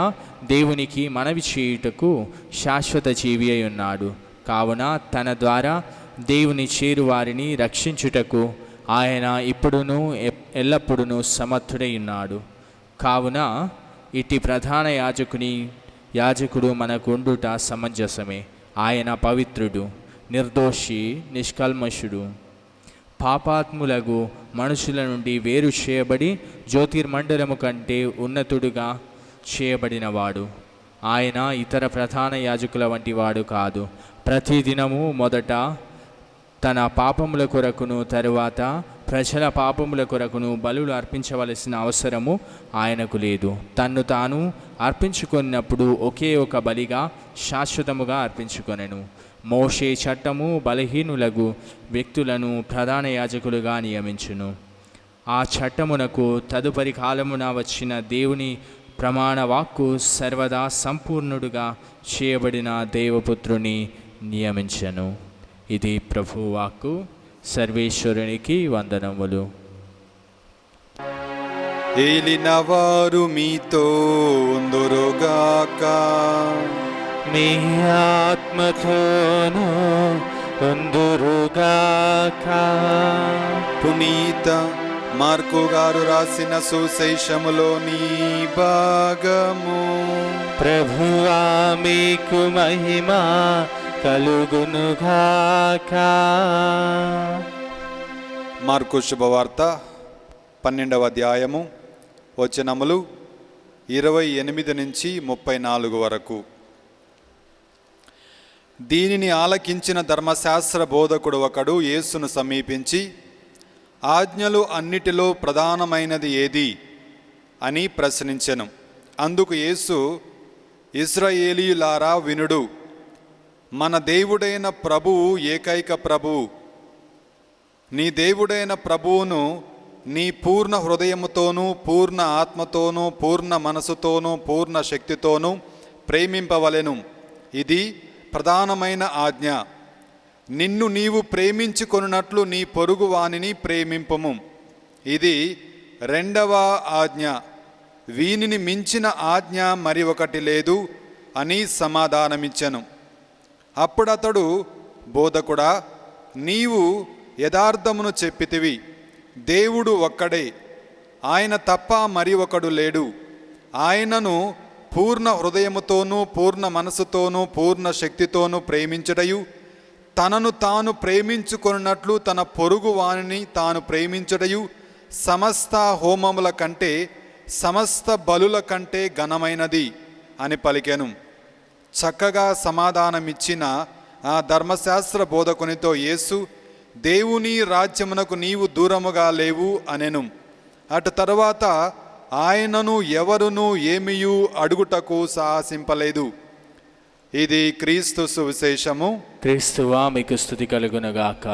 దేవునికి మనవి చేయుటకు శాశ్వత జీవి అయి ఉన్నాడు. కావున తన ద్వారా దేవుని చేరువారిని రక్షించుటకు ఆయన ఇప్పుడును ఎల్లప్పుడూ సమర్థుడై ఉన్నాడు. కావున ఇట్టి ప్రధాన యాజకుడు మనకు ఉండుట సమంజసమే. ఆయన పవిత్రుడు, నిర్దోషి, నిష్కల్మషుడు, పాపాత్ములకు మనుషుల నుండి వేరు చేయబడి జ్యోతిర్మండలము కంటే ఉన్నతుడుగా చేయబడినవాడు. ఆయన ఇతర ప్రధాన యాజకుల వంటి వాడు కాదు. ప్రతిదినము మొదట తన పాపముల కొరకును తరువాత ప్రజల పాపముల కొరకును బలులు అర్పించవలసిన అవసరము ఆయనకు లేదు. తన్ను తాను అర్పించుకున్నప్పుడు ఒకే ఒక బలిగా శాశ్వతముగా అర్పించుకొనెను. మోషే చట్టము బలహీనులకు వ్యక్తులను ప్రధాన యాజకులుగా నియమించును. ఆ చట్టమునకు తదుపరి కాలమున వచ్చిన దేవుని ప్రమాణ వాక్కు సర్వదా సంపూర్ణుడుగా చేయబడిన దేవపుత్రుని నియమించెను. ఇది ప్రభువాక్కు. సర్వేశ్వరునికి వందనములు. ఏలినవారు మీతో ఉందురుగాక, మీ ఆత్మతోను ఉందురుగాక. పునీత మార్కు గారు రాసిన సుశేషములోని భాగము. ప్రభువా మీకు మహిమ కలుగునుగాక. మార్కు శుభవార్త 12వ అధ్యాయము వచనములు 28 నుంచి 34 వరకు. దీనిని ఆలకించిన ధర్మశాస్త్ర బోధకుడు ఒకడు యేసును సమీపించి, ఆజ్ఞలు అన్నిటిలో ప్రధానమైనది ఏది అని ప్రశ్నించెను. అందుకు యేసు, ఇశ్రాయేలీయులారా వినుడు, మన దేవుడైన ప్రభువు ఏకైక ప్రభువు. నీ దేవుడైన ప్రభువును నీ పూర్ణ హృదయముతోనూ, పూర్ణ ఆత్మతోనూ, పూర్ణ మనసుతోనూ, పూర్ణ శక్తితోనూ ప్రేమింపవలెను. ఇది ప్రధానమైన ఆజ్ఞ. నిన్ను నీవు ప్రేమించుకొనున్నట్లు నీ పొరుగు వానిని ప్రేమింపము. ఇది రెండవ ఆజ్ఞ. వీనిని మించిన ఆజ్ఞ మరి ఒకటి లేదు అని సమాధానమిచ్చెను. అప్పుడతడు, బోధకుడా, నీవు యథార్థమును చెప్పితివి. దేవుడు ఒక్కడే, ఆయన తప్ప మరి ఒకడు లేడు. ఆయనను పూర్ణ హృదయముతోనూ, పూర్ణ మనసుతోనూ, పూర్ణ శక్తితోనూ ప్రేమించుటయు, తనను తాను ప్రేమించుకొనున్నట్లు తన పొరుగు వానిని తాను ప్రేమించుటయు సమస్త హోమముల కంటే, సమస్త బలుల కంటే ఘనమైనది అని పలికెను. చక్కగా సమాధానమిచ్చిన ఆ ధర్మశాస్త్ర బోధకునితో యేసు, దేవుని రాజ్యమునకు నీవు దూరముగా లేవు అనెను. అటు తరువాత ఆయనను ఎవరునూ ఏమియూ అడుగుటకు సాహసింపలేదు. ఇది క్రీస్తు సువిశేషము. క్రీస్తువా మీకు స్తుతి కలుగునుగాక.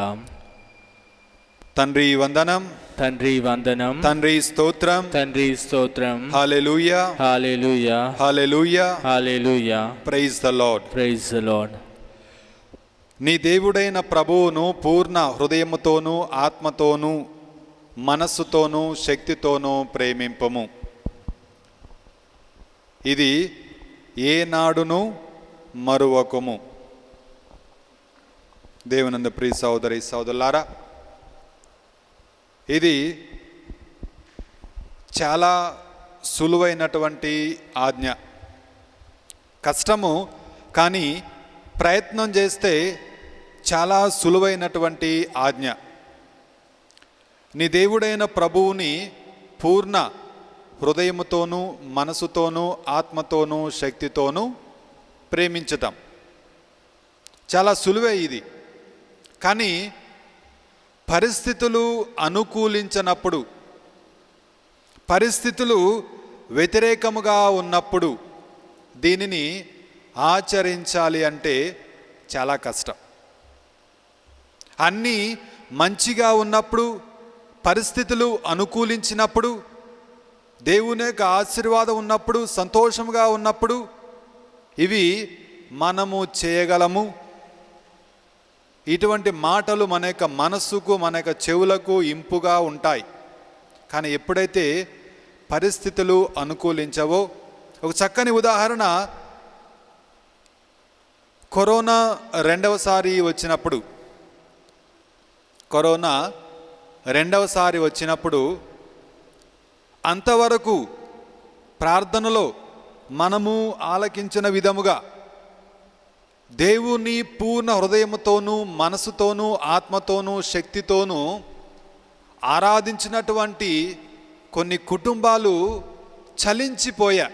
తండ్రి వందనం, తండ్రి వందనం, తండ్రి స్తోత్రం, తండ్రి స్తోత్రం. Hallelujah, hallelujah, hallelujah, hallelujah. Praise the lord. Praise the lord. నీ దేవుడైన ప్రభువును పూర్ణ హృదయముతోనూ, ఆత్మతోనూ, మనస్సుతోనూ, శక్తితోనూ ప్రేమింపము. ఇది ఏనాడును మరువకము. దేవునందు ప్రియ సోదరి సోదరులారా, ఇది చాలా సులువైనటువంటి ఆజ్ఞ. కష్టము, కానీ ప్రయత్నం చేస్తే చాలా సులువైనటువంటి ఆజ్ఞ. నీ దేవుడైన ప్రభువుని పూర్ణ హృదయముతోనూ, మనసుతోనూ, ఆత్మతోనూ, శక్తితోనూ ప్రేమించటం చాలా సులువే ఇది. కానీ పరిస్థితులు అనుకూలించనప్పుడు, పరిస్థితులు వ్యతిరేకముగా ఉన్నప్పుడు దీనిని ఆచరించాలి అంటే చాలా కష్టం. అన్నీ మంచిగా ఉన్నప్పుడు, పరిస్థితులు అనుకూలించినప్పుడు, దేవుని యొక్క ఆశీర్వాదం ఉన్నప్పుడు, సంతోషంగా ఉన్నప్పుడు ఇవి మనము చేయగలము. ఇటువంటి మాటలు మన యొక్క మనస్సుకు, మన యొక్క చెవులకు ఇంపుగా ఉంటాయి. కానీ ఎప్పుడైతే పరిస్థితులు అనుకూలించవో, ఒక చక్కని ఉదాహరణ, కరోనా రెండవసారి వచ్చినప్పుడు అంతవరకు ప్రార్థనలో మనము ఆలకించిన విధముగా దేవుని పూర్ణ హృదయముతోనూ, మనసుతోనూ, ఆత్మతోనూ, శక్తితోనూ ఆరాధించినటువంటి కొన్ని కుటుంబాలు చలించిపోయా.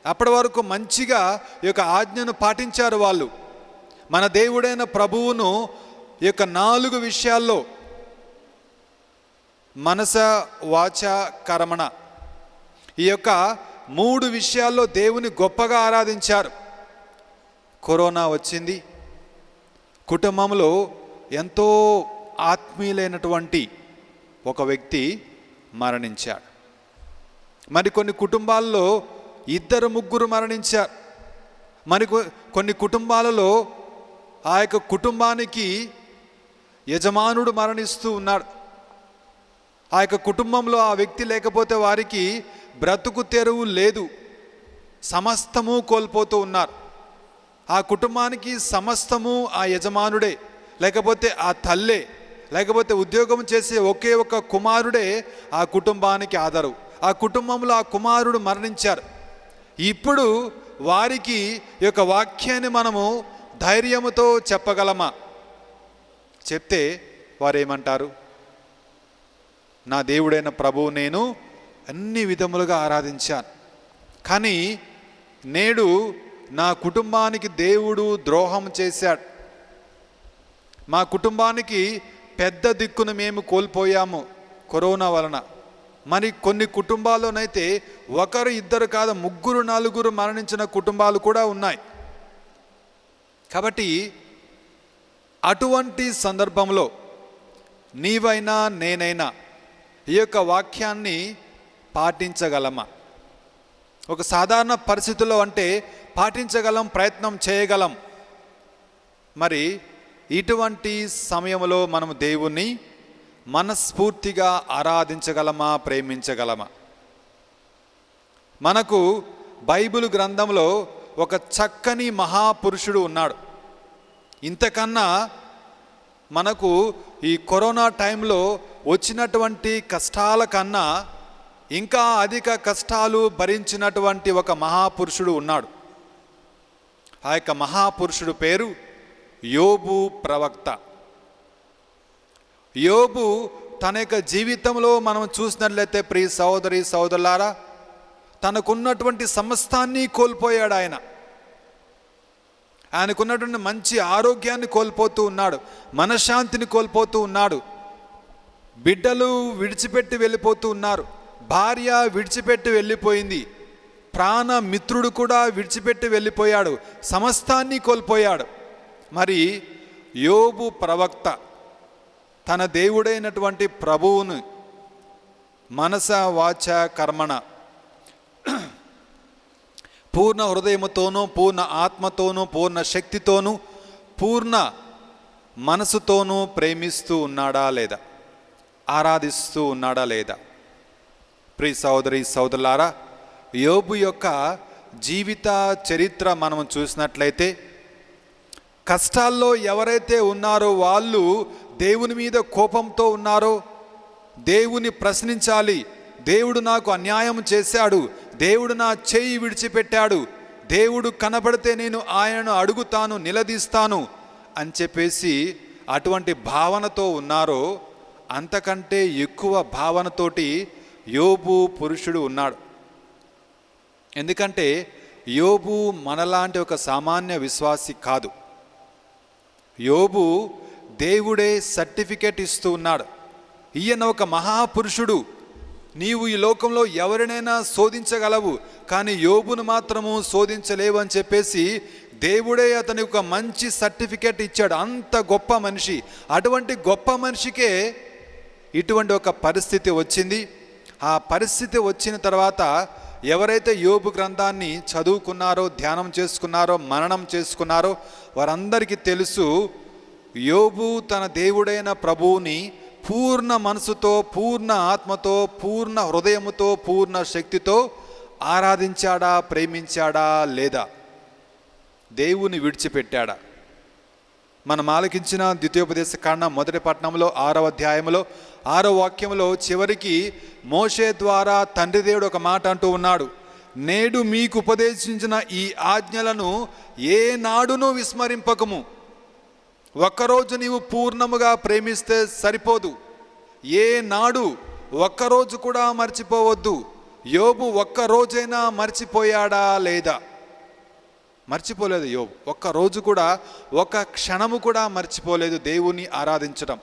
అప్పటి వరకు మంచిగా ఈ యొక్క ఆజ్ఞను పాటించారు వాళ్ళు. మన దేవుడైన ప్రభువును ఈ యొక్క 4 విషయాల్లో, మనస, వాచ, కర్మణ, ఈ యొక్క 3 విషయాల్లో దేవుని గొప్పగా ఆరాధించారు. కరోనా వచ్చింది, కుటుంబంలో ఎంతో ఆత్మీయులైనటువంటి ఒక వ్యక్తి మరణించాడు. మరి కొన్ని కుటుంబాల్లో 2, 3 మరణించారు. మరి కొన్ని కుటుంబాలలో ఆ యొక్క కుటుంబానికి యజమానుడు మరణిస్తూ ఉన్నాడు. ఆ యొక్క కుటుంబంలో ఆ వ్యక్తి లేకపోతే వారికి బ్రతుకు తెరువు లేదు, సమస్తము కోల్పోతూ ఉన్నారు. ఆ కుటుంబానికి సమస్తము ఆ యజమానుడే, లేకపోతే ఆ తల్లే, లేకపోతే ఉద్యోగం చేసే ఒకే ఒక కుమారుడే ఆ కుటుంబానికి ఆధారు. ఆ కుటుంబంలో ఆ కుమారుడు మరణించారు. ఇప్పుడు వారికి ఈ యొక్క వాక్యాన్ని మనము ధైర్యముతో చెప్పగలమా? చెప్తే వారేమంటారు? నా దేవుడైన ప్రభువు నేను అన్ని విధములుగా ఆరాధించాను, కానీ నేడు నా కుటుంబానికి దేవుడు ద్రోహం చేశాడు. మా కుటుంబానికి పెద్ద దిక్కును మేము కోల్పోయాము కరోనా వలన. మరి కొన్ని కుటుంబాల్లోనైతే ఒకరు ఇద్దరు కాదు, ముగ్గురు నలుగురు మరణించిన కుటుంబాలు కూడా ఉన్నాయి. కాబట్టి అటువంటి సందర్భంలో నీవైనా నేనైనా ఈ యొక్క వాక్యాన్ని పాటించగలమా? ఒక సాధారణ పరిస్థితుల్లో అంటే పాటించగలం, ప్రయత్నం చేయగలం. మరి ఇటువంటి సమయంలో మనం దేవుణ్ణి మనస్ఫూర్తిగా ఆరాధించగలమా, ప్రేమించగలమా? మనకు బైబిల్ గ్రంథంలో ఒక చక్కని మహాపురుషుడు ఉన్నాడు. ఇంతకన్నా మనకు ఈ కరోనా టైంలో వచ్చినటువంటి కష్టాల కన్నా ఇంకా అధిక కష్టాలు భరించినటువంటి ఒక మహాపురుషుడు ఉన్నాడు. ఆ యొక్క మహాపురుషుడు పేరు యోబు ప్రవక్త. యోబు తన యొక్క జీవితంలో మనం చూసినట్లయితే ప్రియ సహోదరి సహోదరులారా, తనకున్నటువంటి సమస్తాన్ని కోల్పోయాడు. ఆయనకున్నటువంటి మంచి ఆరోగ్యాన్ని కోల్పోతూ ఉన్నాడు, మనశ్శాంతిని కోల్పోతూ ఉన్నాడు. బిడ్డలు విడిచిపెట్టి వెళ్ళిపోతూ ఉన్నారు, భార్య విడిచిపెట్టి వెళ్ళిపోయింది, ప్రాణ మిత్రుడు కూడా విడిచిపెట్టి వెళ్ళిపోయాడు, సమస్తాన్ని కోల్పోయాడు. మరి యోబు ప్రవక్త తన దేవుడైనటువంటి ప్రభువును మనస వాచ కర్మణ పూర్ణ హృదయముతోనూ, పూర్ణ ఆత్మతోనూ, పూర్ణ శక్తితోనూ, పూర్ణ మనసుతోనూ ప్రేమిస్తూ ఉన్నాడా లేదా, ఆరాధిస్తూ ఉన్నాడా లేదా? ప్రియ సహోదరి సహోదరులారా, యోబు యొక్క జీవిత చరిత్ర మనం చూసినట్లయితే కష్టాల్లో ఎవరైతే ఉన్నారో వాళ్ళు దేవుని మీద కోపంతో ఉన్నారో, దేవుని ప్రశ్నించాలి, దేవుడు నాకు అన్యాయం చేశాడు, దేవుడు నా చేయి విడిచిపెట్టాడు, దేవుడు కనబడితే నేను ఆయనను అడుగుతాను, నిలదీస్తాను అని చెప్పేసి అటువంటి భావనతో ఉన్నారో, అంతకంటే ఎక్కువ భావనతోటి యోబు పురుషుడు ఉన్నాడు. ఎందుకంటే యోబు మనలాంటి ఒక సామాన్య విశ్వాసి కాదు. యోబు దేవుడే సర్టిఫికేట్ ఇస్తూ ఉన్నాడు. ఈయన ఒక మహాపురుషుడు, నీవు ఈ లోకంలో ఎవరినైనా శోధించగలవు, కానీ యోబును మాత్రము శోధించలేవు అని చెప్పేసి దేవుడే అతనికి ఒక మంచి సర్టిఫికేట్ ఇచ్చాడు. అంత గొప్ప మనిషి, అటువంటి గొప్ప మనిషికే ఇటువంటి ఒక పరిస్థితి వచ్చింది. ఆ పరిస్థితి వచ్చిన తర్వాత ఎవరైతే యోబు గ్రంథాన్ని చదువుకున్నారో, ధ్యానం చేసుకున్నారో, మననం చేసుకున్నారో వారందరికీ తెలుసు, యోబు తన దేవుడైన ప్రభువుని పూర్ణ మనసుతో, పూర్ణ ఆత్మతో, పూర్ణ హృదయముతో, పూర్ణ శక్తితో ఆరాధించాడా, ప్రేమించాడా లేదా? దేవుని విడిచిపెట్టాడా? మనం ఆలకించిన ద్వితీయోపదేశ కాండం 1వ పట్టణంలో 6వ అధ్యాయంలో 6వ వాక్యంలో చివరికి మోషే ద్వారా తండ్రి దేవుడు ఒక మాట అంటూ ఉన్నాడు, నేడు మీకు ఉపదేశించిన ఈ ఆజ్ఞలను ఏ నాడును విస్మరింపకము. ఒక్కరోజు నీవు పూర్ణముగా ప్రేమిస్తే సరిపోదు, ఏ నాడు ఒక్కరోజు కూడా మర్చిపోవద్దు. యోబు ఒక్కరోజైనా మర్చిపోయాడా లేదా? మర్చిపోలేదు యోబు. ఒక్కరోజు కూడా, ఒక క్షణము కూడా మర్చిపోలేదు దేవుని ఆరాధించడం.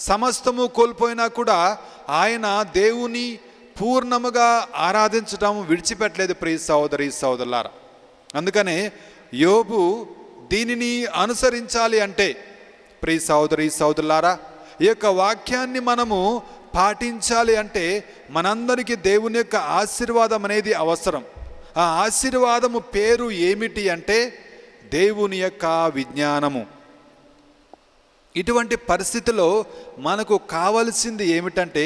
సమస్తము కోల్పోయినా కూడా ఆయన దేవుని పూర్ణముగా ఆరాధించడం విడిచిపెట్టలేదు. ప్రియ సహోదరి సహోదరులారా, అందుకనే యోబు దీనిని అనుసరించాలి అంటే, ప్రియ సహోదరి సహోదరులారా, ఈ యొక్క వాక్యాన్ని మనము పాటించాలి అంటే మనందరికీ దేవుని యొక్క ఆశీర్వాదం అనేది అవసరం. ఆ ఆశీర్వాదము పేరు ఏమిటి అంటే దేవుని యొక్క విజ్ఞానము. ఇటువంటి పరిస్థితిలో మనకు కావలసింది ఏమిటంటే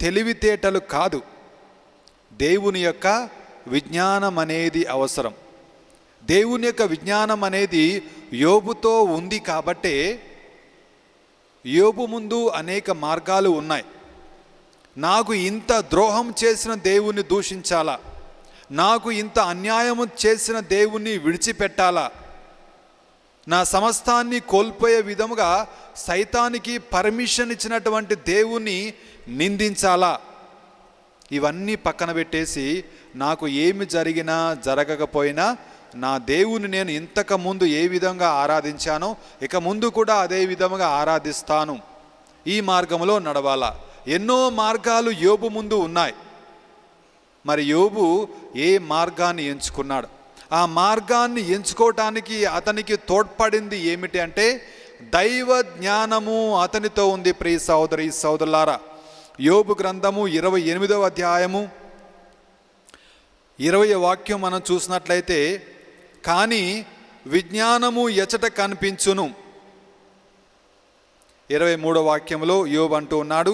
తెలివితేటలు కాదు, దేవుని యొక్క విజ్ఞానం అనేది అవసరం. దేవుని యొక్క విజ్ఞానం అనేది యోబుతో ఉంది కాబట్టే యోబు ముందు అనేక మార్గాలు ఉన్నాయి. నాకు ఇంత ద్రోహం చేసిన దేవుణ్ణి దూషించాలా, నాకు ఇంత అన్యాయము చేసిన దేవుణ్ణి విడిచిపెట్టాలా, నా సమస్తాన్ని కోల్పోయే విధముగా సైతానికి పర్మిషన్ ఇచ్చినటువంటి దేవుణ్ణి నిందించాలా, ఇవన్నీ పక్కన పెట్టేసి నాకు ఏమి జరిగినా జరగకపోయినా నా దేవుని నేను ఇంతకు ముందు ఏ విధంగా ఆరాధించానో ఇక ముందు కూడా అదే విధంగా ఆరాధిస్తాను, ఈ మార్గంలో నడవాలా. ఎన్నో మార్గాలు యోబు ముందు ఉన్నాయి. మరి యోబు ఏ మార్గాన్ని ఎంచుకున్నాడు? ఆ మార్గాన్ని ఎంచుకోవటానికి అతనికి తోడ్పడింది ఏమిటి అంటే దైవ జ్ఞానము అతనితో ఉంది. ప్రియ సహోదరి సహోదరులారా, యోబు గ్రంథము 28వ అధ్యాయము 20వ వాక్యం మనం చూసినట్లయితే, కానీ విజ్ఞానము ఎచట కనిపించును. 23వ వాక్యంలో యోబు అంటూ ఉన్నాడు,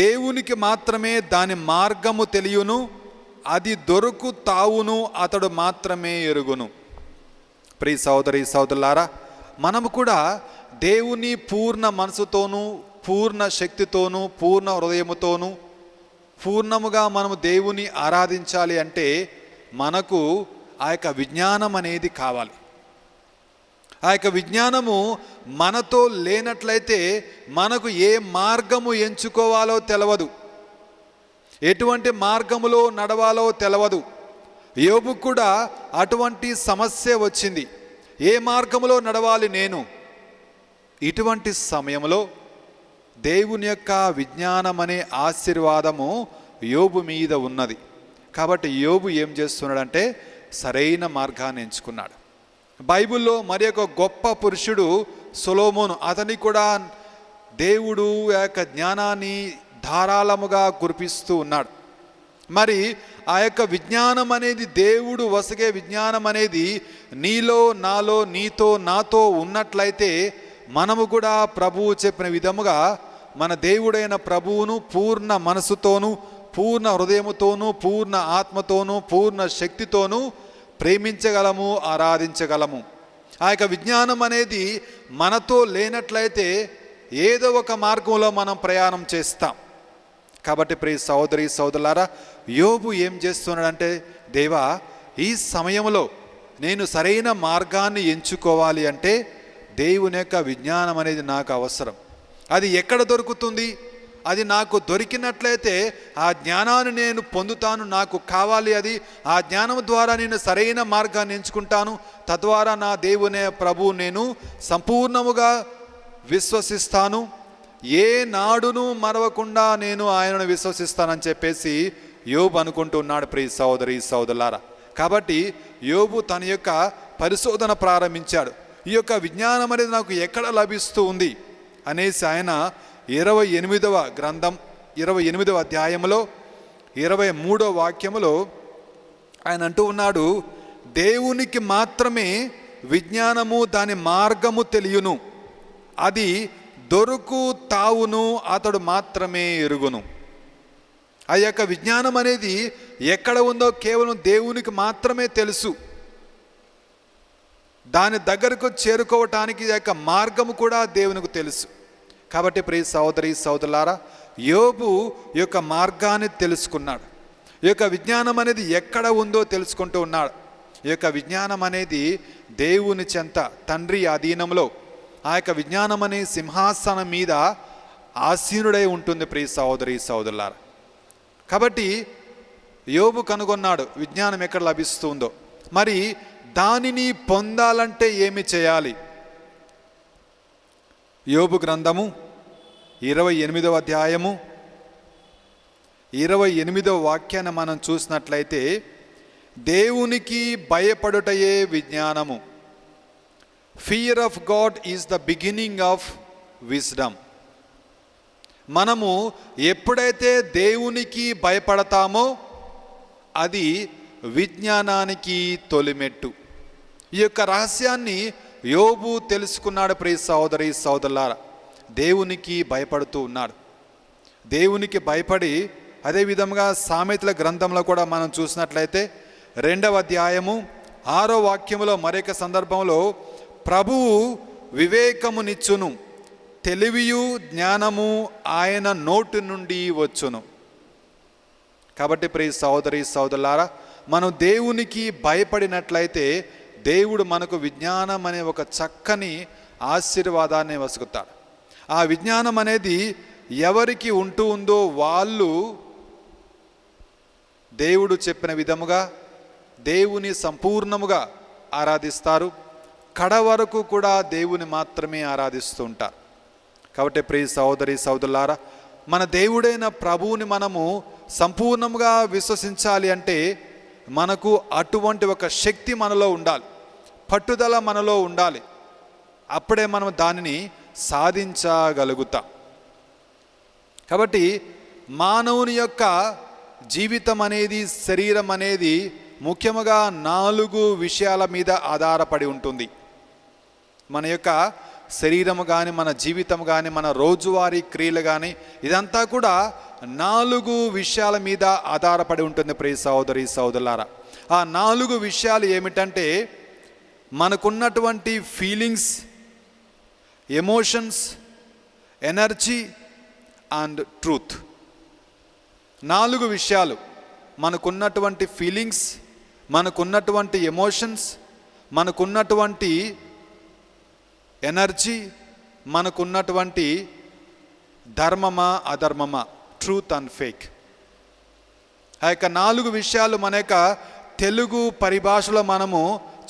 దేవునికి మాత్రమే దాని మార్గము తెలియను, అది దొరుకు తావును అతడు మాత్రమే ఎరుగును. ప్రియ సహోదరి సహోదరులారా, మనము కూడా దేవుని పూర్ణ మనసుతోనూ పూర్ణ శక్తితోనూ పూర్ణ హృదయముతోనూ పూర్ణముగా మనము దేవుని ఆరాధించాలి అంటే మనకు ఆ యొక్క విజ్ఞానం అనేది కావాలి. ఆ యొక్క విజ్ఞానము మనతో లేనట్లయితే మనకు ఏ మార్గము ఎంచుకోవాలో తెలవదు, ఎటువంటి మార్గములో నడవాలో తెలవదు. యోబు కూడా అటువంటి సమస్య వచ్చింది. ఏ మార్గములో నడవాలి నేను? ఇటువంటి సమయంలో దేవుని యొక్క విజ్ఞానం అనే ఆశీర్వాదము యోబు మీద ఉన్నది. కాబట్టి యోబు ఏం చేస్తున్నాడంటే సరైన మార్గాన్ని ఎంచుకున్నాడు. బైబిల్లో మరి ఒక గొప్ప పురుషుడు సొలొమోను, అతని కూడా దేవుడు యొక్క జ్ఞానాన్ని ధారాళముగా కురిపిస్తూ ఉన్నాడు. మరి ఆ యొక్క విజ్ఞానం అనేది, దేవుడు వసగే విజ్ఞానం అనేది నీలో నాలో నీతో నాతో ఉన్నట్లయితే మనము కూడా ప్రభువు చెప్పిన విధముగా మన దేవుడైన ప్రభువును పూర్ణ మనసుతోనూ పూర్ణ హృదయముతోనూ పూర్ణ ఆత్మతోనూ పూర్ణ శక్తితోనూ ప్రేమించగలము, ఆరాధించగలము. ఆ యొక్క విజ్ఞానం అనేది మనతో లేనట్లయితే ఏదో ఒక మార్గంలో మనం ప్రయాణం చేస్తాం. కాబట్టి ప్రియ సహోదరి సహోదరులారా, యోబు ఏం చేస్తున్నాడంటే, దేవా ఈ సమయంలో నేను సరైన మార్గాన్ని ఎంచుకోవాలి అంటే దేవుని యొక్క విజ్ఞానం అనేది నాకు అవసరం. అది ఎక్కడ దొరుకుతుంది? అది నాకు దొరికినట్లయితే ఆ జ్ఞానాన్ని నేను పొందుతాను, నాకు కావాలి. అది ఆ జ్ఞానం ద్వారా నేను సరైన మార్గాన్ని ఎంచుకుంటాను. తద్వారా నా దేవునే ప్రభువు నేను సంపూర్ణముగా విశ్వసిస్తాను, ఏ నాడును మరవకుండా నేను ఆయనను విశ్వసిస్తానని చెప్పేసి యోబు అనుకుంటున్నాడు. ప్రియ సహోదరి సహోదరులారా, కాబట్టి యోబు తన యొక్క పరిశోధన ప్రారంభించాడు. ఈ యొక్క విజ్ఞానం అనేది నాకు ఎక్కడ లభిస్తూ ఉంది అనేసి ఆయన 28వ గ్రంథం 28వ అధ్యాయంలో 23వ వాక్యములో ఆయన అంటూ ఉన్నాడు, దేవునికి మాత్రమే విజ్ఞానము దాని మార్గము తెలియను, అది దొరుకు తావును అతడు మాత్రమే ఎరుగును. ఆ యొక్క విజ్ఞానం అనేది ఎక్కడ ఉందో కేవలం దేవునికి మాత్రమే తెలుసు. దాని దగ్గరకు చేరుకోవటానికి ఆ యొక్క మార్గము కూడా దేవునికి తెలుసు. కాబట్టి ప్రియ సహోదరి సహోదరులారా, యోబు ఈ యొక్క మార్గాన్ని తెలుసుకున్నాడు. ఈ యొక్క విజ్ఞానం అనేది ఎక్కడ ఉందో తెలుసుకుంటూ ఉన్నాడు. ఈ యొక్క విజ్ఞానం అనేది దేవుని చెంత తండ్రి అధీనంలో ఆ యొక్క విజ్ఞానం అనే సింహాసనం మీద ఆసీనుడై ఉంటుంది. ప్రియ సహోదరి సహోదరులారా, కాబట్టి యోబు కనుగొన్నాడు విజ్ఞానం ఎక్కడ లభిస్తుందో. మరి దానిని పొందాలంటే ఏమి చేయాలి? యోబు గ్రంథము 28వ అధ్యాయము 28వ వాక్యాన్ని మనం చూసినట్లయితే, దేవునికి భయపడుటయే విజ్ఞానము. Fear of God is the beginning of wisdom. మనము ఎప్పుడైతే దేవునికి భయపడతామో అది విజ్ఞానానికి తొలిమెట్టు. ఈ యొక్క రహస్యాన్ని యోబు తెలుసుకున్నాడు. ప్రియ సహోదరి సహోదరులారా, దేవునికి భయపడుతూ ఉన్నాడు. దేవునికి భయపడి అదేవిధంగా సామెతల గ్రంథంలో కూడా మనం చూసినట్లయితే 2వ అధ్యాయము 6వ వాక్యములో మరొక సందర్భంలో ప్రభువు వివేకమునిచ్చును, తెలివియు జ్ఞానము ఆయన నోటి నుండి వచ్చును. కాబట్టి ప్రియ సహోదరి సహోదరులారా, మనం దేవునికి భయపడినట్లయితే దేవుడు మనకు విజ్ఞానం అనే ఒక చక్కని ఆశీర్వాదాన్ని వసుకుతాడు. ఆ విజ్ఞానం అనేది ఎవరికి ఉంటూ ఉందో వాళ్ళు దేవుడు చెప్పిన విధముగా దేవుని సంపూర్ణముగా ఆరాధిస్తారు. కడ వరకు కూడా దేవుని మాత్రమే ఆరాధిస్తూ ఉంటారు. కాబట్టి ప్రియ సహోదరి సహోదరులారా, మన దేవుడైన ప్రభువుని మనము సంపూర్ణంగా విశ్వసించాలి అంటే మనకు అటువంటి ఒక శక్తి మనలో ఉండాలి, పట్టుదల మనలో ఉండాలి. అప్పుడే మనం దానిని సాధించగలుగుతాం. కాబట్టి మానవుని యొక్క జీవితం అనేది, శరీరం అనేది ముఖ్యంగా 4 విషయాల మీద ఆధారపడి ఉంటుంది. మన యొక్క శరీరం కానీ, మన జీవితం కానీ, మన రోజువారీ క్రియలు కానీ, ఇదంతా కూడా 4 విషయాల మీద ఆధారపడి ఉంటుంది. ప్రియ సహోదరి సహోదరులారా, ఆ 4 విషయాలు ఏమిటంటే మనకున్నటువంటి feelings, emotions, energy and truth. 4 విషయాలు: మనకున్నటువంటి ఫీలింగ్స్, మనకున్నటువంటి ఎమోషన్స్, మనకున్నటువంటి ఎనర్జీ, మనకున్నటువంటి ధర్మమా అధర్మమా, ట్రూత్ అండ్ ఫేక్. ఆ యొక్క 4 విషయాలు మన యొక్క తెలుగు పరిభాషలో మనము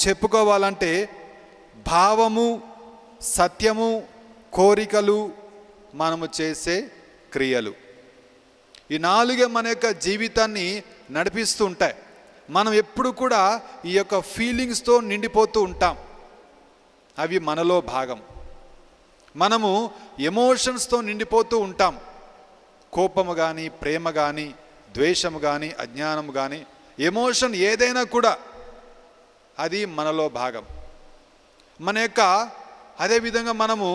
చెప్పుకోవాలంటే భావము, సత్యము, కోరికలు, మనము చేసే క్రియలు. ఈ 4 మన యొక్క జీవితాన్ని నడిపిస్తూ ఉంటాయి. మనం ఎప్పుడు కూడా ఈ యొక్క ఫీలింగ్స్తో నిండిపోతూ ఉంటాం, అవి మనలో భాగం. మనము ఎమోషన్స్తో నిండిపోతూ ఉంటాం, కోపము కానీ, ప్రేమ కానీ, ద్వేషము కానీ, అజ్ఞానము కానీ, ఎమోషన్ ఏదైనా కూడా అది మనలో భాగం. మన యొక్క అదేవిధంగా మనము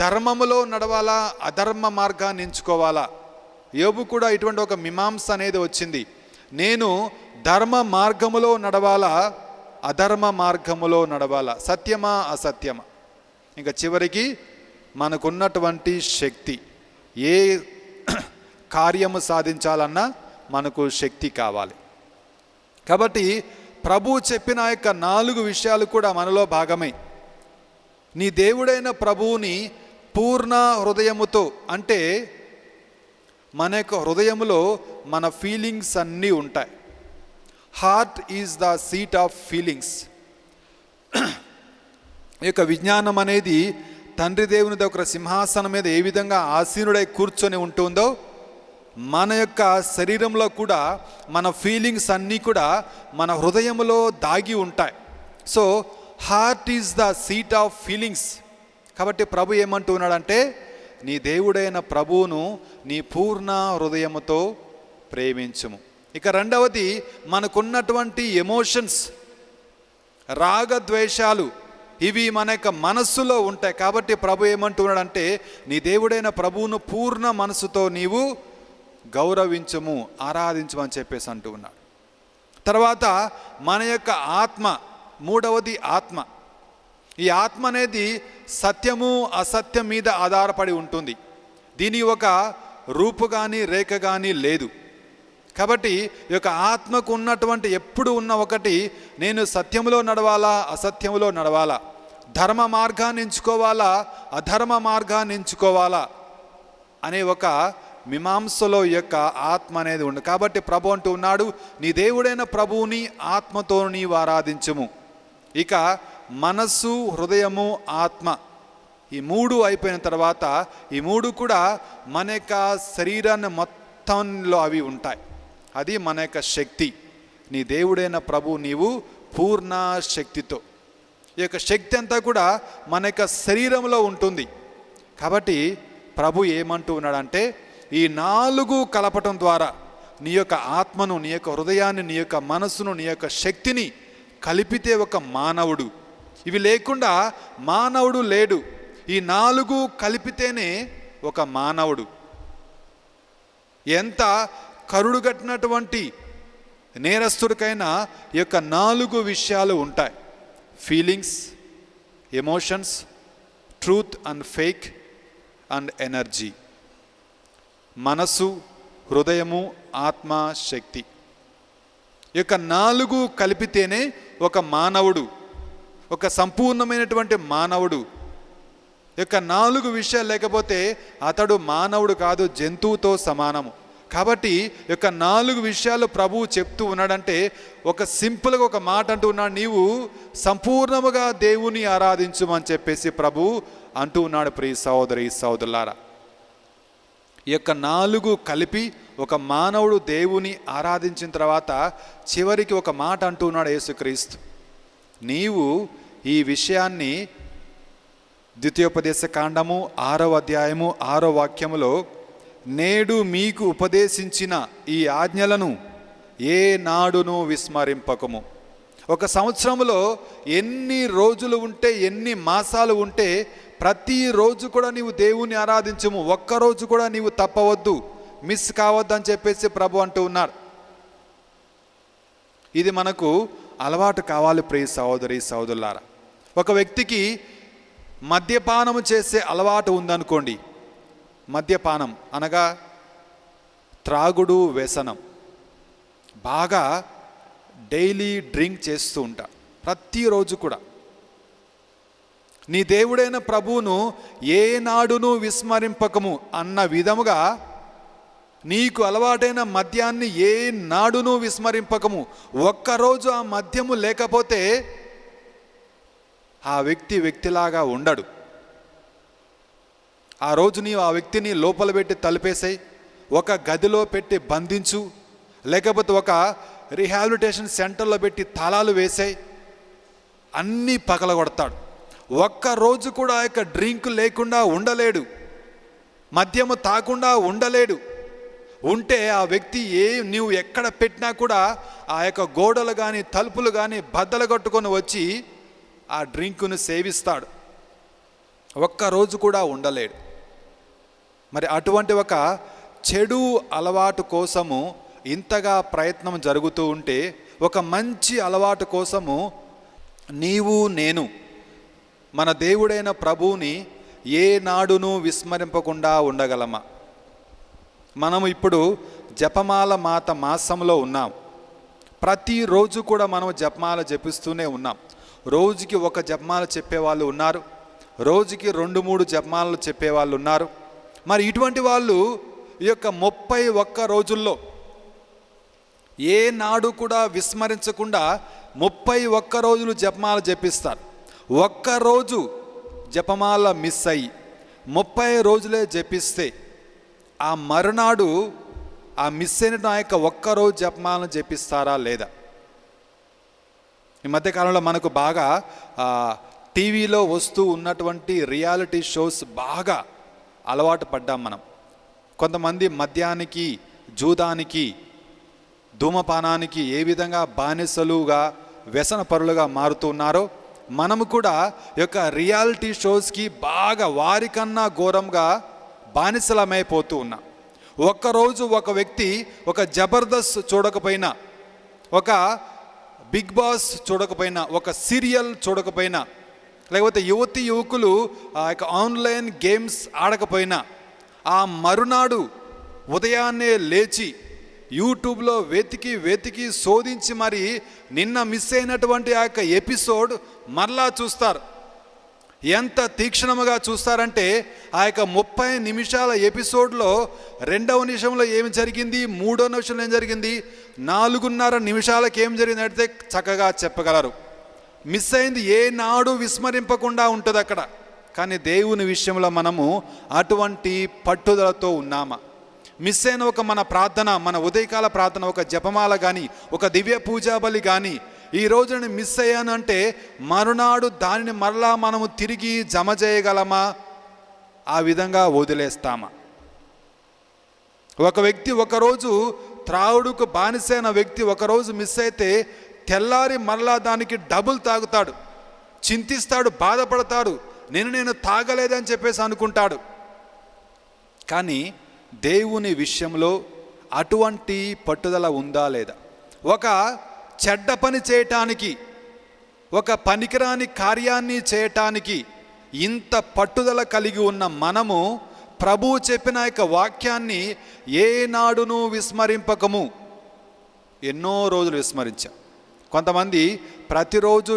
ధర్మములో నడవాలా, అధర్మ మార్గాన్ని ఎంచుకోవాలా? యోబు కూడా ఇటువంటి ఒక మీమాంస అనేది వచ్చింది. నేను ధర్మ మార్గములో నడవాలా, అధర్మ మార్గములో నడవాలా, సత్యమా అసత్యమా? ఇంకా చివరికి మనకున్నటువంటి శక్తి, ఏ కార్యము సాధించాలన్నా మనకు శక్తి కావాలి. కాబట్టి ప్రభు చెప్పిన యొక్క 4 విషయాలు కూడా మనలో భాగమే. నీ దేవుడైన ప్రభువుని పూర్ణ హృదయముతో, అంటే మన యొక్క హృదయములో మన ఫీలింగ్స్ అన్నీ ఉంటాయి. Heart is the seat of feelings. ఈ యొక్క విజ్ఞానం అనేది తండ్రి దేవునిది ఒక సింహాసనం మీద ఏ విధంగా ఆసీనుడై కూర్చొని ఉంటుందో, మన యొక్క శరీరంలో కూడా మన ఫీలింగ్స్ అన్నీ కూడా మన హృదయంలో దాగి ఉంటాయి. So heart is the seat of feelings. కాబట్టి ప్రభు ఏమంటున్నాడంటే నీ దేవుడైన ప్రభువును నీ పూర్ణ హృదయముతో ప్రేమించుము. ఇక రెండవది, మనకున్నటువంటి ఎమోషన్స్, రాగద్వేషాలు, ఇవి మన యొక్క మనస్సులో ఉంటాయి. కాబట్టి ప్రభు ఏమంటున్నాడంటే నీ దేవుడైన ప్రభువును పూర్ణ మనసుతో నీవు గౌరవించము, ఆరాధించము అని చెప్పేసి అంటూ ఉన్నాడు. తర్వాత మన యొక్క ఆత్మ, మూడవది ఆత్మ. ఈ ఆత్మ అనేది సత్యము అసత్యం మీద ఆధారపడి ఉంటుంది. దీని ఒక రూపు కానీ రేఖ కానీ లేదు. కాబట్టి ఈ యొక్క ఆత్మకు ఉన్నటువంటి ఎప్పుడు ఉన్న ఒకటి, నేను సత్యములో నడవాలా అసత్యములో నడవాలా, ధర్మ మార్గాన్ని ఎంచుకోవాలా అధర్మ మార్గాన్ని ఎంచుకోవాలా అనే ఒక మీమాంసలో ఈ యొక్క ఆత్మ అనేది ఉంది. కాబట్టి ప్రభు అంటూ ఉన్నాడు, నీ దేవుడైన ప్రభువుని ఆత్మతో నీవు ఆరాధించుము. ఇక మనస్సు, హృదయము, ఆత్మ, ఈ 3 అయిపోయిన తర్వాత ఈ 3 కూడా మన యొక్క శరీరాన్ని మొత్తంలో అవి ఉంటాయి. అది మన యొక్క శక్తి. నీ దేవుడైన ప్రభు నీవు పూర్ణ శక్తితో, ఈ యొక్క శక్తి అంతా కూడా మన యొక్క శరీరంలో ఉంటుంది. కాబట్టి ప్రభు ఏమంటూ ఉన్నాడంటే ఈ 4 కలపటం ద్వారా నీ యొక్క ఆత్మను, నీ యొక్క హృదయాన్ని, నీ యొక్క మనస్సును, నీ యొక్క శక్తిని కలిపితే ఒక మానవుడు. ఇవి లేకుండా మానవుడు లేడు. ఈ 4 కలిపితేనే ఒక మానవుడు. ఎంత కరుడుగట్టినటువంటి నేరస్తుడికైనా ఈ యొక్క 4 విషయాలు ఉంటాయి: feelings, emotions, truth and fake and energy. మనసు, హృదయము, ఆత్మ, శక్తి. ఈ యొక్క 4 కలిపితేనే ఒక మానవుడు, ఒక సంపూర్ణమైనటువంటి మానవుడు. ఈ యొక్క 4 విషయాలు లేకపోతే అతడు మానవుడు కాదు, జంతువుతో సమానము. కాబట్టి ఈ యొక్క 4 విషయాలు ప్రభువు చెప్తూ ఉన్నాడంటే ఒక సింపుల్గా ఒక మాట అంటూ ఉన్నాడు, నీవు సంపూర్ణముగా దేవుని ఆరాధించుమని చెప్పేసి ప్రభువు అంటూ ఉన్నాడు. ప్రియ సహోదరి సహోదరులారా, ఈ యొక్క 4 కలిపి ఒక మానవుడు దేవుని ఆరాధించిన తర్వాత చివరికి ఒక మాట అంటున్నాడు యేసుక్రీస్తు. నీవు ఈ విషయాన్ని ద్వితీయోపదేశ కాండము 6వ అధ్యాయము 6వ వాక్యములో, నేడు మీకు ఉపదేశించిన ఈ ఆజ్ఞలను ఏ నాడును విస్మరింపకము. ఒక సంవత్సరంలో ఎన్ని రోజులు ఉంటే, ఎన్ని మాసాలు ఉంటే, ప్రతిరోజు కూడా నీవు దేవుని ఆరాధించము, ఒక్కరోజు కూడా నీవు తప్పవద్దు, మిస్ కావద్దు అని చెప్పేసి ప్రభు అంటూ ఉన్నారు. ఇది మనకు అలవాటు కావాలి ప్రియ సహోదరి సహోదరులారా. ఒక వ్యక్తికి మద్యపానము చేసే అలవాటు ఉందనుకోండి. మద్యపానం అనగా త్రాగుడు, వ్యసనం. బాగా డైలీ డ్రింక్ చేస్తూ ఉంటా, ప్రతిరోజు కూడా. నీ దేవుడైన ప్రభువును ఏ నాడును విస్మరింపకము అన్న విధముగా నీకు అలవాటైన మద్యాన్ని ఏ నాడును విస్మరింపకము. ఒక్కరోజు ఆ మద్యము లేకపోతే ఆ వ్యక్తిలాగా ఉండడు. ఆ రోజు నీవు ఆ వ్యక్తిని లోపల పెట్టి తలుపేసాయి, ఒక గదిలో పెట్టి బంధించు, లేకపోతే ఒక రీహాబిలిటేషన్ సెంటర్లో పెట్టి తాళాలు వేసాయి, అన్నీ పగలగొడతాడు. ఒక్కరోజు కూడా ఆ యొక్క డ్రింక్ లేకుండా ఉండలేడు, మద్యము తాకుండా ఉండలేడు. ఉంటే ఆ వ్యక్తి నీవు ఎక్కడ పెట్టినా కూడా ఆ యొక్క గోడలు కానీ తలుపులు కానీ బద్దలు కట్టుకొని వచ్చి ఆ డ్రింకును సేవిస్తాడు. ఒక్కరోజు కూడా ఉండలేడు. మరి అటువంటి ఒక చెడు అలవాటు కోసము ఇంతగా ప్రయత్నం జరుగుతూ ఉంటే, ఒక మంచి అలవాటు కోసము నీవు నేను మన దేవుడైన ప్రభువుని ఏ నాడును విస్మరింపకుండా ఉండగలమా? మనము ఇప్పుడు జపమాల మాసంలో ఉన్నాం. ప్రతిరోజు కూడా మనం జపమాల జపిస్తూనే ఉన్నాం. రోజుకి ఒక జపమాల చెప్పేవాళ్ళు ఉన్నారు, రోజుకి 2-3 జపమాలలు చెప్పేవాళ్ళు ఉన్నారు. మరి ఇటువంటి వాళ్ళు ఈ యొక్క 31 రోజుల్లో ఏ నాడు కూడా విస్మరించకుండా 31 రోజులు జపమాల జపిస్తారు. ఒక్కరోజు జపమాల మిస్ అయ్యి 30 రోజులే జపిస్తే ఆ మరునాడు ఆ మిస్ అయిన నా యొక్క ఒక్కరోజు జపమాలను జపిస్తారా లేదా? ఈ మధ్యకాలంలో మనకు బాగా టీవీలో వస్తూ ఉన్నటువంటి రియాలిటీ షోస్ బాగా అలవాటు పడ్డాం మనం. కొంతమంది మద్యానికి, జూదానికి, ధూమపానానికి ఏ విధంగా బానిసలుగా, వ్యసన పరులుగా మారుతున్నారో, మనము కూడా ఈ యొక్క రియాలిటీ షోస్కి బాగా వారికన్నా ఘోరంగా బానిసలమైపోతూ ఉన్నాం. ఒక్కరోజు ఒక వ్యక్తి ఒక జబర్దస్త్ చూడకపోయినా, ఒక బిగ్ బాస్ చూడకపోయినా, ఒక సీరియల్ చూడకపోయినా, లేకపోతే యువతి యువకులు ఆ యొక్క ఆన్లైన్ గేమ్స్ ఆడకపోయినా, ఆ మరునాడు ఉదయాన్నే లేచి యూట్యూబ్లో వెతికి శోధించి మరి నిన్న మిస్ అయినటువంటి ఆ యొక్క ఎపిసోడ్ మరలా చూస్తారు. ఎంత తీక్షణముగా చూస్తారంటే ఆ యొక్క 30 నిమిషాల ఎపిసోడ్లో 2వ నిమిషంలో ఏమి జరిగింది, 3వ నిమిషంలో ఏం జరిగింది, 4.5 నిమిషాలకు ఏం జరిగింది అంటే చక్కగా చెప్పగలరు. మిస్ అయింది ఏ నాడు విస్మరింపకుండా ఉంటుంది అక్కడ. కానీ దేవుని విషయంలో మనము అటువంటి పట్టుదలతో ఉన్నామా? మిస్ అయిన ఒక మన ప్రార్థన, మన ఉదయకాల ప్రార్థన, ఒక జపమాల కానీ, ఒక దివ్య పూజాబలి కానీ, ఈ రోజు నేను మిస్ అయ్యాను అంటే మరునాడు దానిని మరలా మనము తిరిగి జమ చేయగలమా? ఆ విధంగా వదిలేస్తామా? ఒక వ్యక్తి ఒకరోజు త్రాగుడుకు బానిసైన వ్యక్తి ఒకరోజు మిస్ అయితే తెల్లారి మరలా దానికి డబుల్ తాగుతాడు, చింతిస్తాడు, బాధపడతాడు, నేను తాగలేదని చెప్పేసి అనుకుంటాడు. కానీ దేవుని విషయంలో అటువంటి పట్టుదల ఉందా లేదా? ఒక చెడ్డ పని చేయటానికి, ఒక పనికిరాని కార్యాన్ని చేయటానికి ఇంత పట్టుదల కలిగి ఉన్న మనము ప్రభువు చెప్పిన యొక్క వాక్యాన్ని ఏనాడును విస్మరింపకము. ఎన్నో రోజులు విస్మరించాం. కొంతమంది ప్రతిరోజు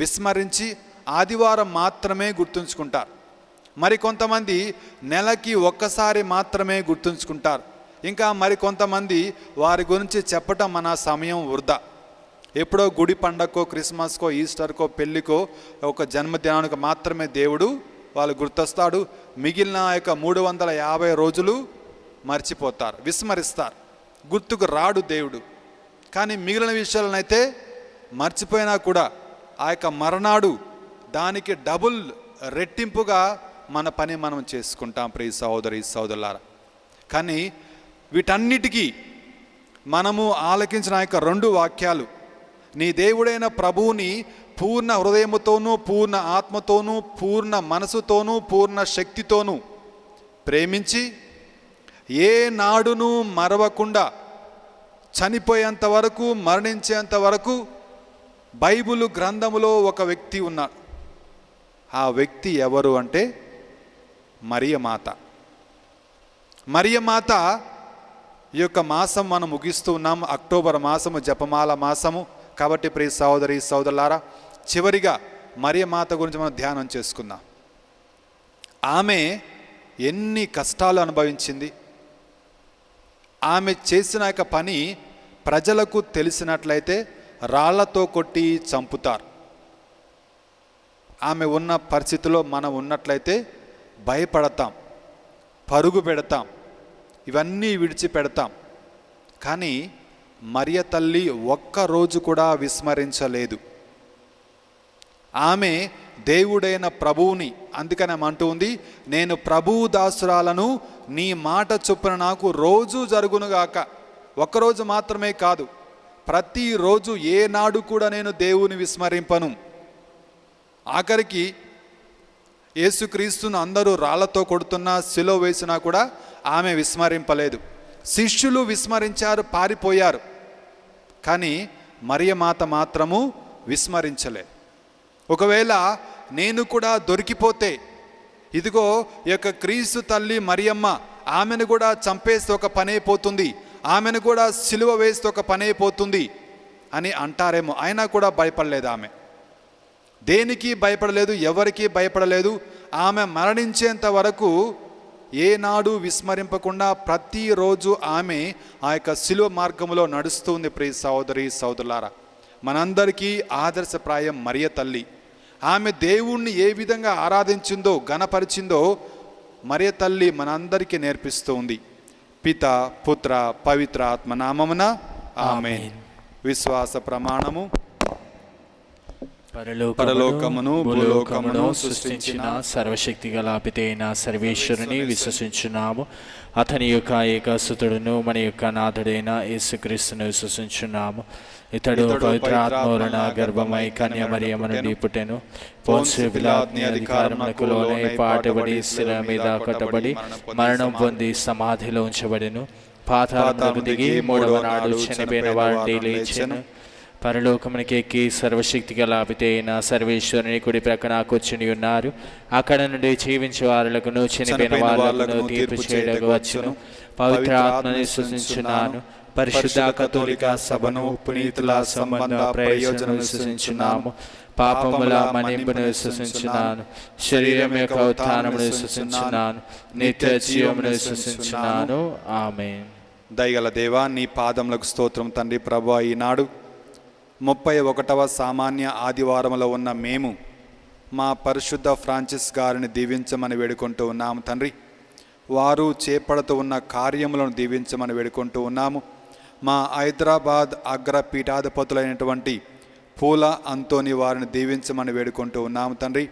విస్మరించి ఆదివారం మాత్రమే గుర్తుంచుకుంటారు. మరి కొంతమంది నెలకి ఒక్కసారి మాత్రమే గుర్తుంచుకుంటారు. ఇంకా మరి కొంతమంది వారి గురించి చెప్పటం మన సమయం వృధా. ఎప్పుడో గుడి పండగకో, క్రిస్మస్కో, ఈస్టర్కో, పెళ్ళికో, ఒక జన్మదినానికి మాత్రమే దేవుడు వాళ్ళు గుర్తొస్తాడు. మిగిలిన యొక్క 350 రోజులు మర్చిపోతారు, విస్మరిస్తారు, గుర్తుకు రాడు దేవుడు. కానీ మిగిలిన విషయాలనైతే మర్చిపోయినా కూడా ఆ యొక్క మరణాడు దానికి డబుల్ రెట్టింపుగా మన పని మనం చేసుకుంటాం ప్రియ సహోదరి సహోదరులారా. కానీ వీటన్నిటికీ మనము ఆలకించిన యొక్క 2 వాక్యాలు, నీ దేవుడైన ప్రభువుని పూర్ణ హృదయముతోనూ పూర్ణ ఆత్మతోనూ పూర్ణ మనసుతోనూ పూర్ణ శక్తితోనూ ప్రేమించి ఏ నాడును మరవకుండా చనిపోయేంత వరకు, మరణించేంత వరకు బైబిలు గ్రంథములో ఒక వ్యక్తి ఉన్నాడు. ఆ వ్యక్తి ఎవరు అంటే మరియమాత. మరియమాత ఈ యొక్క మాసం మనం ముగిస్తూ ఉన్నాం. అక్టోబర్ మాసము జపమాల మాసము కాబట్టి ప్రియ సహోదరి సహోదరులారా, చివరిగా మరియమాత గురించి మనం ధ్యానం చేసుకుందాం. ఆమె ఎన్ని కష్టాలు అనుభవించింది. ఆమె చేసిన యొక్క పని ప్రజలకు తెలిసినట్లయితే రాళ్లతో కొట్టి చంపుతారు. ఆమె ఉన్న పరిస్థితిలో మనం ఉన్నట్లయితే భయపడతాం, పరుగు పెడతాం, ఇవన్నీ విడిచిపెడతాం. కానీ మరియ తల్లి ఒక్కరోజు కూడా విస్మరించలేదు. ఆమె దేవుడైన ప్రభువుని, అందుకని ఆమె అంటూ ఉంది, నేను ప్రభువు దాసురాలను, నీ మాట చొప్పున నాకు రోజు జరుగునుగాక. ఒక్కరోజు మాత్రమే కాదు, ప్రతిరోజు ఏనాడు కూడా నేను దేవుని విస్మరింపను. ఆఖరికి యేసుక్రీస్తును అందరూ రాళ్లతో కొడుతున్నా, శిలువ వేసినా కూడా ఆమె విస్మరింపలేదు. శిష్యులు విస్మరించారు, పారిపోయారు. కానీ మరియమాత మాత్రము విస్మరించలేదు. ఒకవేళ నేను కూడా దొరికిపోతే, ఇదిగో ఈ యొక్క క్రీస్తు తల్లి మరియమ్మ, ఆమెను కూడా చంపేస్తే ఒక పని అయిపోతుంది, ఆమెను కూడా సిలువ వేస్తే ఒక పని అయిపోతుంది అని అంటారేమో. అయినా కూడా భయపడలేదు. ఆమె దేనికి భయపడలేదు, ఎవరికి భయపడలేదు. ఆమె మరణించేంత వరకు ఏనాడు విస్మరింపకుండా ప్రతిరోజు ఆమె ఆ యొక్క సిలువ మార్గంలో నడుస్తుంది. ప్రియ సహోదరి సహోదరులారా, మనందరికీ ఆదర్శప్రాయం మరియ తల్లి. ఆమె దేవుణ్ణి ఏ విధంగా ఆరాధించిందో, గణపరిచిందో మరియ తల్లి మనందరికీ నేర్పిస్తూ ఉంది. పిత, పుత్ర, పవిత్ర ఆత్మ నామమున ఆమేన్. విశ్వాస ప్రమాణము. పరలోకమును భూలోకమును సృష్టించిన సర్వశక్తి గల పితైన సర్వేశ్వరుని విశ్వసించున్నాము. అతని యొక్క ఏకసుతుడును మన యొక్క నాథుడైన యేసుక్రీస్తును విశ్వసించున్నాము. ఇతడు పవిత్రాత్మవలన గర్భమై కన్య మరియమ్మ నుండి పుట్టెను. పోన్సు పిలాతుని అధికారమునకు లోనై పాటబడి శిలువ మీద కట్టబడి మరణం పొంది సమాధిలో ఉంచబడెను. పాతాళమునకు దిగి 3వ నాడు చనిపోయిన వారిని లేచెను. పరలోకమునికి ఎక్కి సర్వశక్తి గల పితైన సర్వేశ్వరుని కుడి ప్రక్కన కూర్చుని ఉన్నారు. అక్కడ నుండి జీవించే వారులకును చనిపోయిన వారులను తీర్పు చేయడానికి వచ్చును. పవిత్ర ఆత్మని విశ్వసించున్నాను. పరిశుద్ధ కథోలిక సభను, పునీతుల సంబంధ ప్రయోజనం విశ్వసించున్నాము. పాపముల మన్నింపును విశ్వసించున్నాను. శరీరం యొక్క ఉత్థానమును విశ్వసించున్నాను. నిత్య జీవమును విశ్వసించున్నాను. ఆమేన్. దయగల దేవా, నీ పాదములకు స్తోత్రం తండ్రి. ప్రభువా, ఈనాడు 31వ సామాన్య ఆదివారంలో ఉన్న మేము మా పరిశుద్ధ ఫ్రాన్సిస్ గారిని దీవించమని వేడుకుంటూ ఉన్నాము తండ్రి. వారు చేపడుతూ ఉన్న కార్యములను దీవించమని వేడుకుంటూ ఉన్నాము. మా హైదరాబాద్ అగ్ర పీఠాధిపతులైనటువంటి పూల అంతోని వారిని దీవించమని వేడుకుంటూ ఉన్నాము తండ్రి.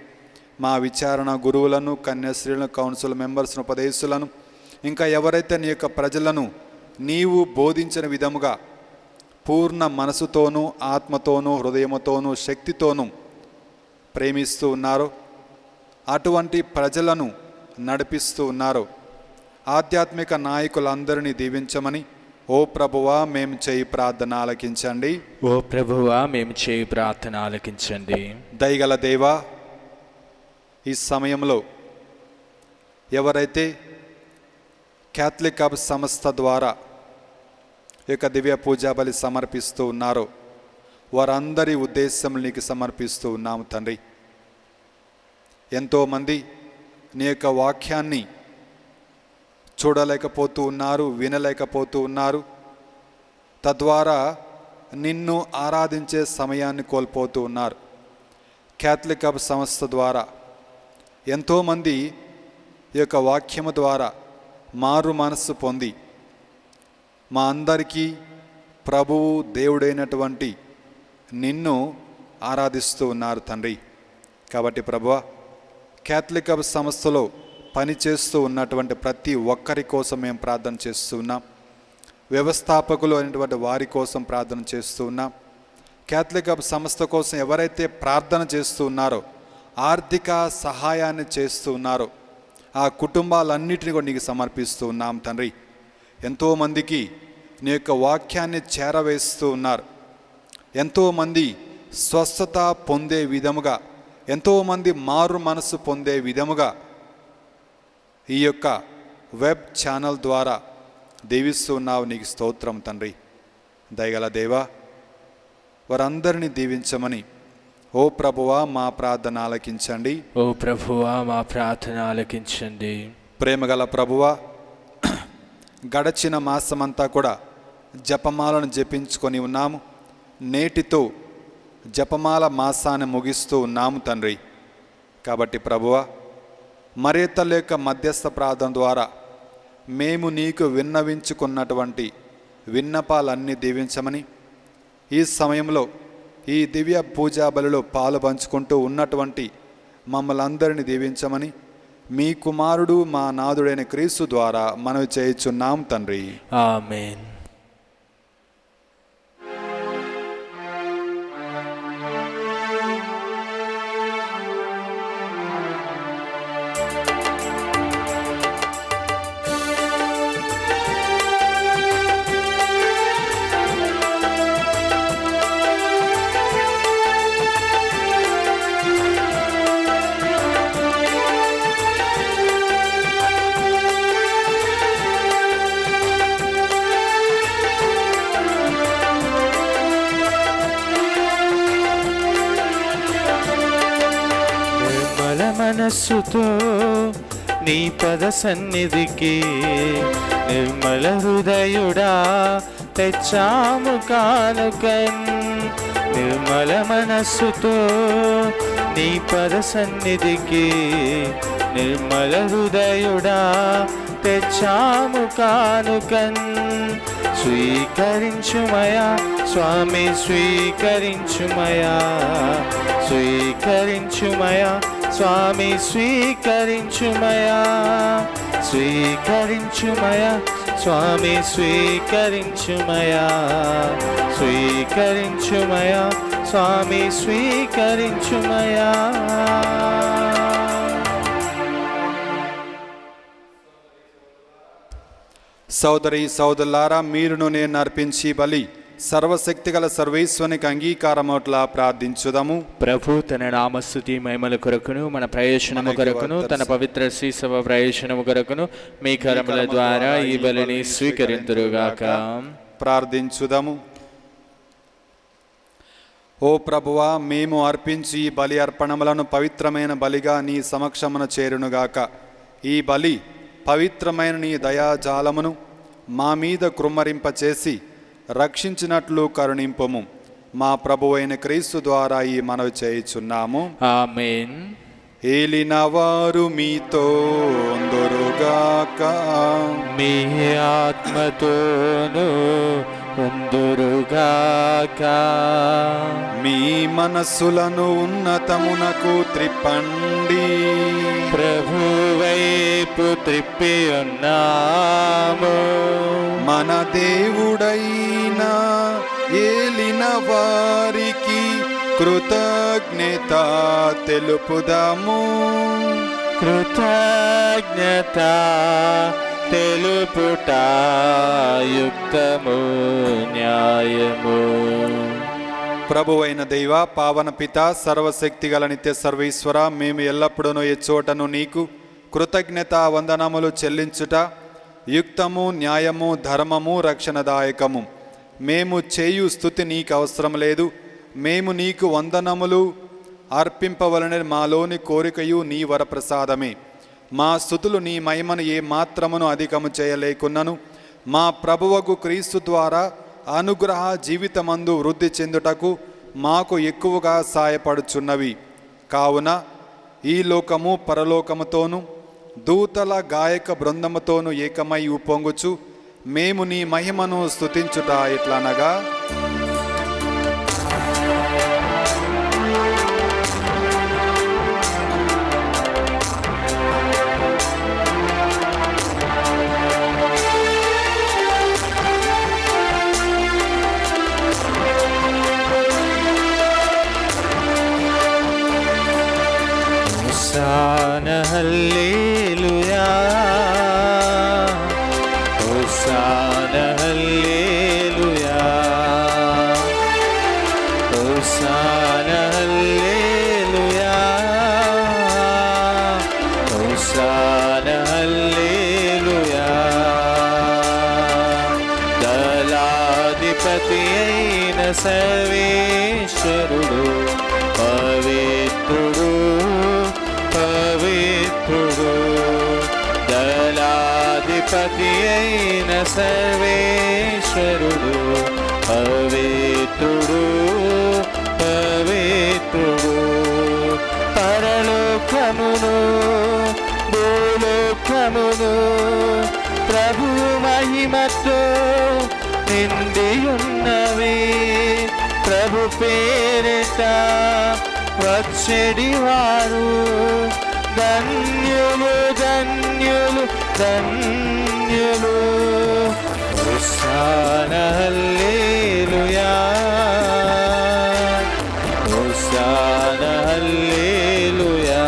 మా విచారణ గురువులను, కన్యాశ్రీలను, కౌన్సిల్ మెంబర్స్ను, ఉపదేశులను, ఇంకా ఎవరైతే నీ యొక్క ప్రజలను నీవు బోధించిన విధముగా పూర్ణ మనసుతోనూ, ఆత్మతోనూ, హృదయముతోనూ, శక్తితోనూ ప్రేమిస్తూ ఉన్నారో అటువంటి ప్రజలను నడిపిస్తూ ఉన్నారు. ఆధ్యాత్మిక నాయకులందరినీ దీవించమని ఓ ప్రభువా మేము చేయి ప్రార్థన ఆలకించండి. ఓ ప్రభువా మేము చేయి ప్రార్థన ఆలకించండి. దయగల దేవా, ఈ సమయంలో ఎవరైతే క్యాథలిక్ హబ్ సంస్థ ద్వారా ఈ యొక్క దివ్య పూజా బలి సమర్పిస్తూ ఉన్నారో వారందరి ఉద్దేశం నీకు సమర్పిస్తూ ఉన్నాము తండ్రి. ఎంతోమంది నీ యొక్క వాక్యాన్ని చూడలేకపోతూ ఉన్నారు, వినలేకపోతూ ఉన్నారు. తద్వారా నిన్ను ఆరాధించే సమయాన్ని కోల్పోతూ ఉన్నారు. క్యాథలిక్ హబ్ సంస్థ ద్వారా ఎంతోమంది ఈ యొక్క వాక్యము ద్వారా మారు మనస్సు పొంది మా అందరికీ ప్రభువు దేవుడైనటువంటి నిన్ను ఆరాధిస్తూ ఉన్నారు తండ్రి. కాబట్టి ప్రభువా, క్యాథలిక్ సంస్థలో పనిచేస్తూ ఉన్నటువంటి ప్రతి ఒక్కరి కోసం మేము ప్రార్థన చేస్తూ ఉన్నాం. వ్యవస్థాపకులు అయినటువంటి వారి కోసం ప్రార్థన చేస్తూ ఉన్నాం. క్యాథలిక్ సంస్థ కోసం ఎవరైతే ప్రార్థన చేస్తూ ఉన్నారో, ఆర్థిక సహాయాన్ని చేస్తూ ఉన్నారో ఆ కుటుంబాలన్నిటిని కూడా నీకు సమర్పిస్తూ ఉన్నాం తండ్రి. ఎంతోమందికి నీ యొక్క వాక్యాన్ని చేరవేస్తూ ఉన్నారు. ఎంతోమంది స్వస్థత పొందే విధముగా, ఎంతోమంది మారు మనసు పొందే విధముగా ఈ యొక్క వెబ్ ఛానల్ ద్వారా దీవిస్తూ ఉన్నావు. నీకు స్తోత్రం తండ్రి. దయగల దేవా, వారందరినీ దీవించమని ఓ ప్రభువా మా ప్రార్థన ఆలకించండి. ఓ ప్రభువా మా ప్రార్థన ఆలకించండి. ప్రేమగల ప్రభువా, గడచిన మాసమంతా కూడా జపమాలను జపించుకొని ఉన్నాము. నేటితో జపమాల మాసాన్ని ముగిస్తూ ఉన్నాము తండ్రి. కాబట్టి ప్రభువా, మరియతల యొక్క మధ్యస్థ ప్రార్థన ద్వారా మేము నీకు విన్నవించుకున్నటువంటి విన్నపాలన్నీ దీవించమని, ఈ సమయంలో ఈ దివ్య పూజా బలిలో పాలు పంచుకుంటూ ఉన్నటువంటి మమ్మల్ని అందరినీ దీవించమని మీ కుమారుడు మా నాథుడైన క్రీస్తు ద్వారా మనవి చేయుచున్నాం తండ్రి. ఆమేన్. మనస్సుతో నీ పద సన్నిధికి నిర్మల హృదయుడా తెచ్చాము కానుకన్. నిర్మల మనస్సుతో నీ పద సన్నిధికి నిర్మల హృదయుడా తెచ్చాము కానుకన్. స్వీకరించుమయా స్వామి, స్వీకరించుమయా, స్వీకరించుమయా స్వామి, స్వీకరించుమయా, స్వీకరించుమయా స్వామి, స్వీకరించుమయా, స్వీకరించుమయా స్వామి, స్వీకరించుమయా. సోదరి సోదరులారా, మీరును నేను అర్పించి బలి సర్వశక్తిగల సర్వేశ్వనికి అంగీకారమట్లా ప్రార్థించుదము. ప్రభు తన నామస్తుతి మహిమల కొరకును మన ప్రయోజనము కొరకును తన పవిత్ర శ్రీసభ ప్రయోజనము కొరకును మీ కరముల ద్వారా ఈ బలిని స్వీకరింతురుగాక. ప్రార్థించుదము. ఓ ప్రభువా, మేము అర్పించి ఈ బలి అర్పణములను పవిత్రమైన బలిగా నీ సమక్షమున చేరునుగాక. ఈ బలి పవిత్రమైన నీ దయాజాలమును మా మీద కృమ్మరింపచేసి రక్షించినట్లు కరుణింపము. మా ప్రభువైన క్రీస్తు ద్వారా ఈ మనవి చేయుచున్నాము. ఆమేన్. ఏలిన వారు మీతో ఉందురుగాక, మీ ఆత్మతోను ఉందురుగాక. మీ మనస్సులను ఉన్నతమునకు త్రిప్పండి. ప్రభువైపు త్రిప్పి ఉన్నాము. మన దేవుడైన ఏలిన వారికి కృతజ్ఞత తెలుపుదాము. కృతజ్ఞత తెలుపుట యుక్తము, న్యాయము. ప్రభువైన దైవ, పావన పిత, సర్వశక్తిగల నిత్య సర్వేశ్వర, మేము ఎల్లప్పుడూ ఎచ్చోటను నీకు కృతజ్ఞత వందనములు చెల్లించుట యుక్తము, న్యాయము, ధర్మము, రక్షణదాయకము. మేము చేయు స్తుతి నీకు అవసరం లేదు. మేము నీకు వందనములు అర్పింపవలన మాలోని కోరికయు నీ వరప్రసాదమే. మా స్తుతులు నీ మహిమను ఏ మాత్రమును అధికము చేయలేకున్నను మా ప్రభువకు క్రీస్తు ద్వారా అనుగ్రహ జీవితమందు వృద్ధి చెందుటకు మాకు ఎక్కువగా సాయపడుచున్నవి. కావున ఈ లోకము పరలోకముతోనూ దూతల గాయక బృందముతోను ఏకమై ఉప్పొంగుచు మేము నీ మహిమను స్తుతించుట ఎట్లనగా, హోసానా హల్లెలూయా, హోసానా హల్లెలూయా, హోసానా హల్లెలూయా, హోసానా హల్లెలూయా. దళాధిపతి అయిన సర్వేశ్వరుడు పవిత్రుడు, పవిత్రుడు. దళాధిపతి అయిన సర్వేశ్వరుడు పవిత్రుడు, పవిత్రుడు. పరలోకమును భూలోకమును ప్రభు మహిమతో నిండియున్నవి. ప్రభు పేరిట వచ్చెడివారు ధన్యులు, ధన్యులు, ధన్యులు. హోసానా హల్లెలూయా, హోసానా హల్లెలూయా,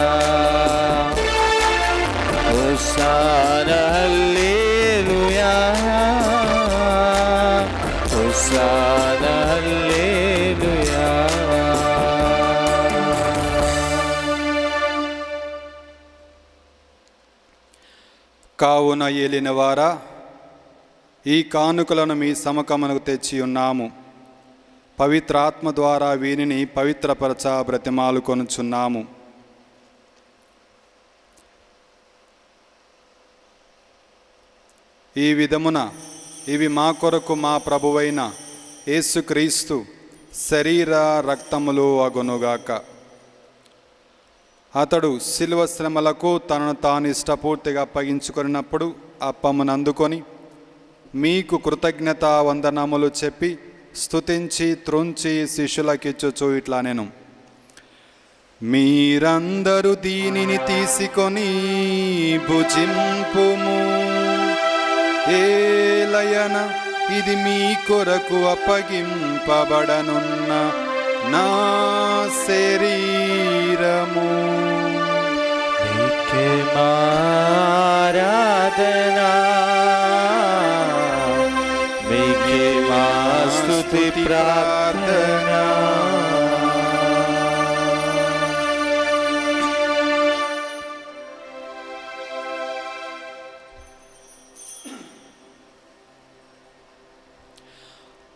హోసానా హల్లెలూయా, హోసానా హల్లెలూయా. కావున ఏలినవారా, ఈ కానుకలను మీ సమకమునకు తెచ్చి ఉన్నాము. పవిత్రాత్మ ద్వారా వీనిని పవిత్రపరచ బ్రతిమాలు కొనుచున్నాము. ఈ విధమున ఇవి మా కొరకు మా ప్రభువైన యేసుక్రీస్తు శరీర రక్తములు అగునుగాక. అతడు శిలువ శ్రమలకు తనను తాను ఇష్టపూర్తిగా అప్పగించుకున్నప్పుడు అప్పమునందుకొని మీకు కృతజ్ఞతా వందనములు చెప్పి స్తుతించి త్రుంచి శిష్యులకిచ్చుచు ఇట్లా నేను, మీరందరూ దీనిని తీసుకొని భుజింపుము. ఏలయన ఇది మీ కొరకు అప్పగింపబడనున్న నా శరీరము. నీకే ఆరాధనా, నీకే మా స్తుతి ప్రార్థన.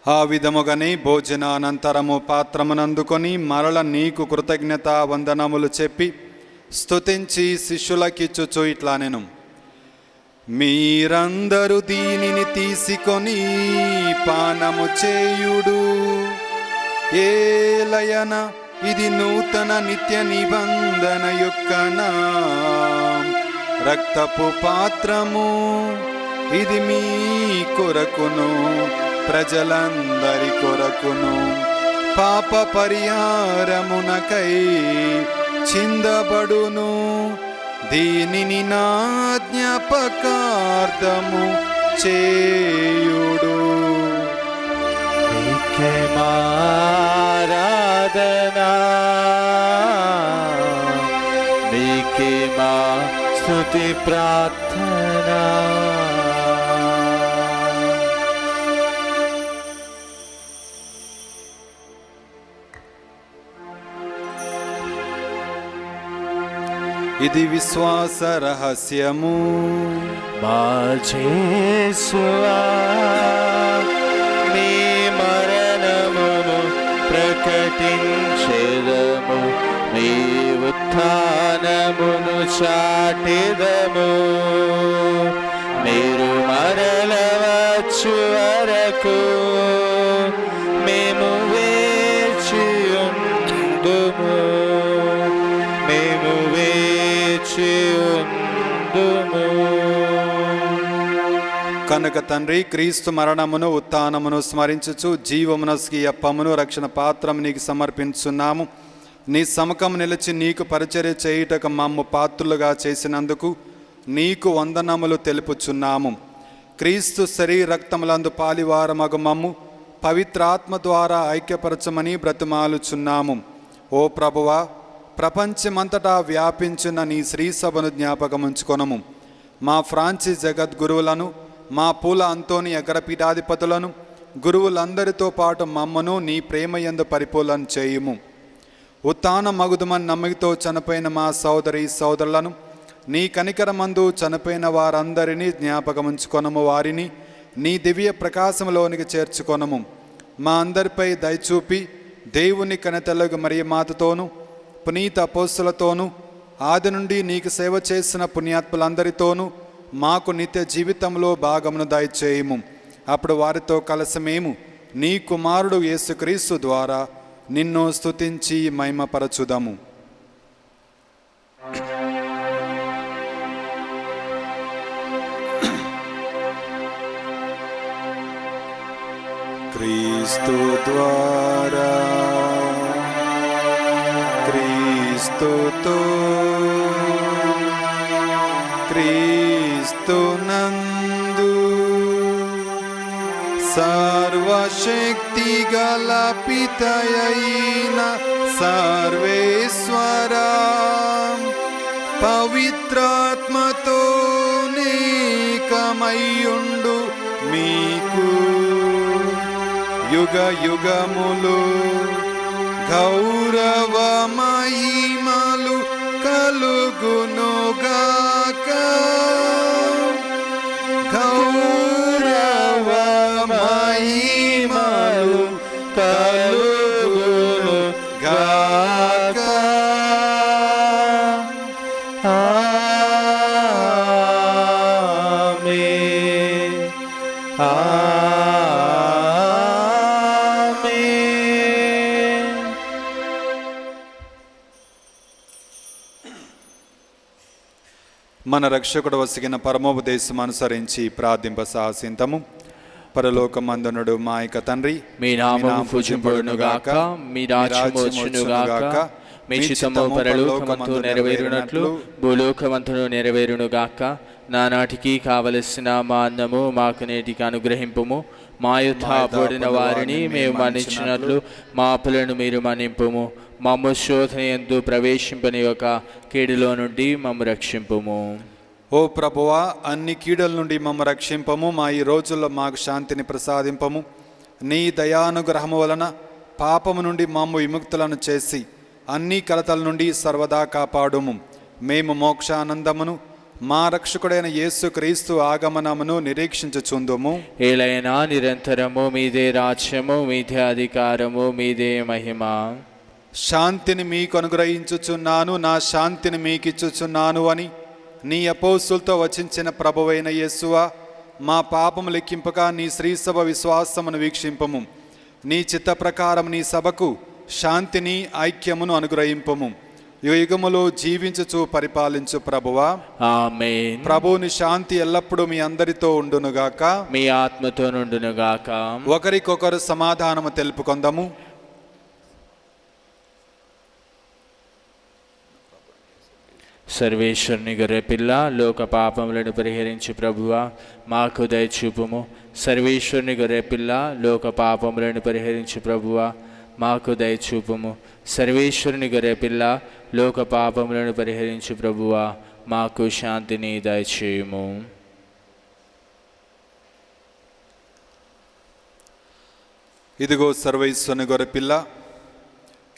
ఆ విధముగానే భోజనానంతరము పాత్రమునందుకొని మరల నీకు కృతజ్ఞతా వందనములు చెప్పి స్తుతించి శిష్యులకిచ్చుచు ఇట్లా నేను, మీరందరూ దీనిని తీసుకొని పానము చేయుడు. ఏలయన ఇది నూతన నిత్య నిబంధన యొక్క నా రక్తపు పాత్రము. ఇది మీ కొరకును ప్రజలందరి కొరకును పాప పరిహారమునకై చిందబడును. దీనిని నా జ్ఞాపకార్థము చేయుడు. నీకే ఆరాధనా, నీకే మా స్తుతి ప్రార్థన. ఇది విశ్వాస రహస్యము. మా యేసువా, నీ మరణమును ప్రకటించెదము, నీ ఉత్థానమును చాటెదము. మీరు మరల వచ్చు వరకు మేము వేచియుందుము, మేము వేచియుందుము. కనుక తండ్రి, క్రీస్తు మరణమును ఉత్థానమును స్మరించుచు జీవమునస్కి అప్పమును రక్షణ పాత్రము నీకు సమర్పించున్నాము. నీ సముఖం నిలిచి నీకు పరిచర్య చేయుటకు మమ్ము పాత్రులుగా చేసినందుకు నీకు వందనములు తెలుపుచున్నాము. క్రీస్తు శరీర రక్తములందు పాలివారమగు మమ్ము పవిత్రాత్మ ద్వారా ఐక్యపరచమని బ్రతిమాలుచున్నాము. ఓ ప్రభువా, ప్రపంచమంతటా వ్యాపించిన నీ శ్రీసభను జ్ఞాపకముంచుకొనము. మా ఫ్రాన్సిస్ జగద్గురువులను, మా పూల అంతోని అగ్రపీఠాధిపతులను, గురువులందరితో పాటు మమ్మను నీ ప్రేమయందు పరిపూర్ణ చేయుము. ఉత్థాన మగుదుమని నమ్మకంతో చనిపోయిన మా సోదరి సోదరులను, నీ కనికరమందు చనిపోయిన వారందరినీ జ్ఞాపకముంచుకొనము. వారిని నీ దివ్య ప్రకాశంలోనికి చేర్చుకొనము. మా అందరిపై దయచూపి దేవుని కనతెలుగు మరియ మాతతోనూ పునీత అపోస్తులతోనూ ఆది నుండి నీకు సేవ చేసిన పుణ్యాత్ములందరితోనూ మాకు నిత్య జీవితంలో భాగమును దయచేయము. అప్పుడు వారితో కలిసి మేము నీ కుమారుడు యేసుక్రీస్తు ద్వారా నిన్ను స్తుతించి మహిమపరచుదము. క్రీస్తు ద్వారా, క్రీస్తుతో, క్రీస్తునందు సర్వశక్తి గల పితయైన సర్వేశ్వరా, పవిత్రాత్మతో నీకమయ్యుండు మీకు యుగ యుగములు గౌరవ మహిమలు కలుగునుగాక. గౌరవ మహిమలు కలుగునుగాక. ఆమేన్. మన రక్షకుడు వసిగిన పరమోపదేశం అనుసరించి ప్రార్థింప సాహసింతము. పరలోకమందునుడు మా యొక్క తండ్రి, మీ నామము పూజింపబడునుగాక, మీ రాజ్యము వచ్చునుగాక, మీ చిత్తము పరలోకమందు నెరవేరునట్లు భూలోకమందును నెరవేరునుగాక. నానాటికి కావలసిన మా అన్నము మాకు నేటికి అనుగ్రహింపుము. మా యొద్ద అప్పుడిన వారిని మేము మన్నించినట్లు మా అప్పులను మీరు మన్నింపుము. మమ్ము శోధనయందు ప్రవేశింపనివ్వక కీడులో నుండి మమ్ము రక్షింపుము. ఓ ప్రభువా, అన్ని కీడుల నుండి మమ్ము రక్షింపము. మా ఈ రోజుల్లో మాకు శాంతిని ప్రసాదింపము. నీ దయానుగ్రహము వలన పాపము నుండి మమ్ము విముక్తులను చేసి అన్ని కలతల నుండి సర్వదా కాపాడుము. మేము మోక్షానందమును మా రక్షకుడైన యేసుక్రీస్తు ఆగమనమును నిరీక్షించుచుందుము. ఏలైనా నిరంతరము మీదే రాజ్యము, మీదే అధికారము, మీదే మహిమ. శాంతిని మీకు అనుగ్రహించుచున్నాను, నా శాంతిని మీకిచ్చుచున్నాను అని నీ అపోస్తులతో వచించిన ప్రభువైన యేసువా, మా పాపము లెక్కింపక నీ శ్రీసభ విశ్వాసమును వీక్షింపము. నీ చిత్త ప్రకారం నీ సభకు శాంతిని ఐక్యమును అనుగ్రహింపము. యుగములో జీవించుచు పరిపాలించు ప్రభువా, ఆమేన్. ప్రభువుని శాంతి ఎల్లప్పుడూ మీ అందరితో ఉండునుగాక, మీ ఆత్మతో నుండునుగాక. ఒకరికొకరు సమాధానము తెలుపుకొందము. సర్వేశ్వరుని గొర్రెపిల్ల, లోక పాపములను పరిహరించు ప్రభువా, మాకు దయచూపుము. సర్వేశ్వరుని గొర్రెపిల్ల, లోక పాపములను పరిహరించు ప్రభువా, మాకు దయచూపుము. సర్వేశ్వరుని గొర్రెపిల్ల, లోక పాపములను పరిహరించు ప్రభువా, మాకు శాంతిని దయచేయుము. ఇదిగో సర్వేశ్వరుని గొర్రెపిల్ల,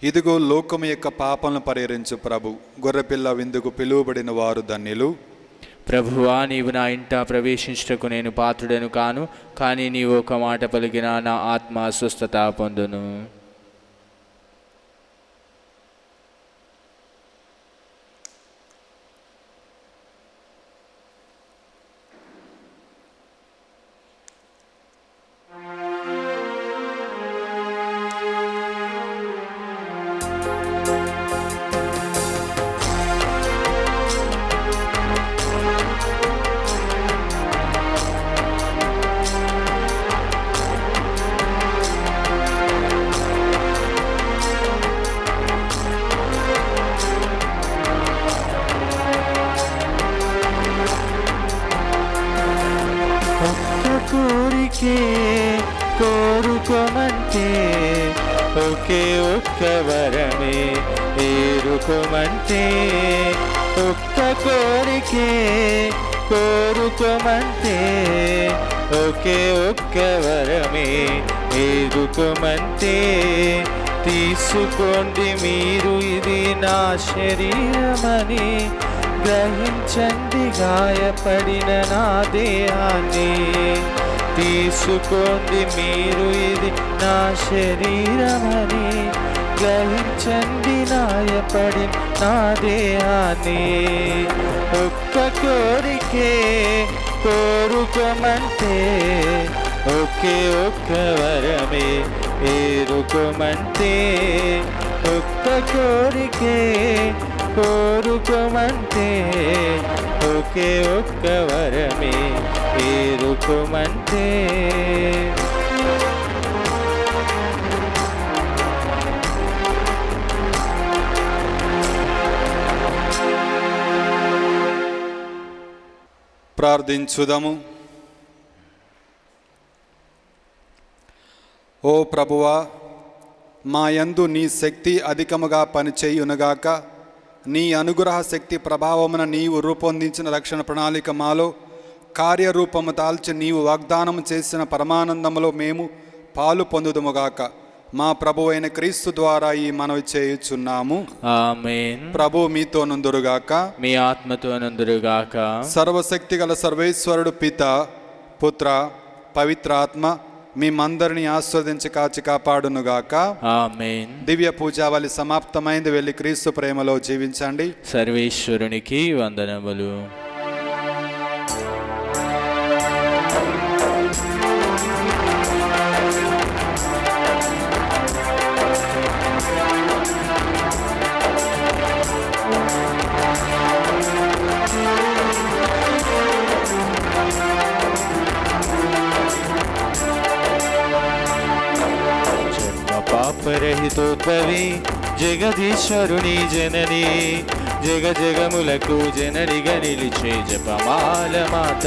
ఇదిగో లోకము యొక్క పాపలను పరిహరించు ప్రభు. గొర్రెపిల్ల విందుకు పిలువబడిన వారు ధన్యులు. ప్రభువా, నీవు నా ఇంట ప్రవేశించుటకు నేను పాత్రుడను కాను, కానీ నీవు ఒక మాట పలికినా నా ఆత్మ స్వస్థత పొందును. కోరికే కోరుకోమంటే ఒకే ఒక్క వరమే ఏరుకోమంటే ఒక్క కోరికే కోరుకోమంటే ఒకే ఒక్క వరమే ఏరుకోమంటే తీసుకోండి మీరు ఇది నా శరీరమని గ్రహించండి గాయపడిన నా దేహాన్ని తీసుకోండి మీరు ఇది నా శరీరమని గ్రహించండి గాయపడిన నా దేహాన్ని ఒక్క కోరికే కోరుకోమంటే ఒకే ఒక్క వరమే ఏరుకోమంటే ఒక్క కోరికే కోరుకోమంటే ఒకే ఒక్క వరమే ఏరుకోమంటే ప్రార్థించుదము. ఓ ప్రభువా, మా యందు నీ శక్తి అధికముగా పనిచేయునుగాక. నీ అనుగ్రహ శక్తి ప్రభావమున నీవు రూపొందించిన రక్షణ ప్రణాళిక మాలో కార్యరూపము దాల్చి నీవు వాగ్దానం చేసిన పరమానందములో మేము పాలు పొందుదుముగాక. మా ప్రభు అయిన క్రీస్తు ద్వారా ఈ మనవి చేయుచున్నాము. ఆమేన్. ప్రభు మీతో నుందురుగాక, మీ ఆత్మతో నందురుగాక. సర్వశక్తి గల సర్వేశ్వరుడు పిత, పుత్ర, పవిత్రాత్మ మేమందరినీ ఆస్వాదించి కాచి కాపాడునుగాక. ఆమేన్. దివ్య పూజావళి సమాప్తమైంది. వెళ్ళి క్రీస్తు ప్రేమలో జీవించండి. సర్వేశ్వరునికి వందనములు. పాపరహితోద్భవి జగదీశ్వరుని జనని జగజగములకు జననిగా నిలిచే జపమాల మాత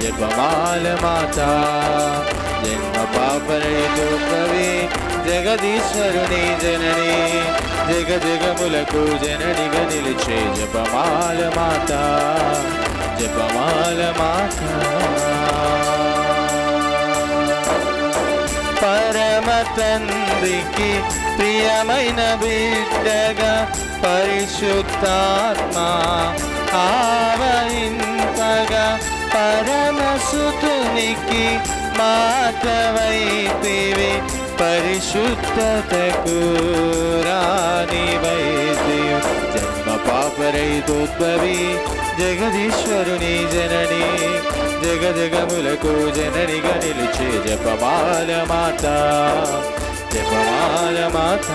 జపమాల మాత. జన్మ పాపరహితోద్భవి జగదీశ్వరుని జనని జగజగములకు జననిగా నిలిచే జపమాల మాత జపమాల మాత. పరమ తండ్రికి ప్రియమైన బిడ్డగా పరిశుద్ధాత్మ ఆవహింపగా పరమసుతునికి మాతవైతివి పరిశుద్ధతకు రానివైతి. జన్మ పాపరహితోద్భవి జగదీశ్వరుని జనని జగజగములకు జననిగా నిలిచే జపమాల మాత జపమాల మాత.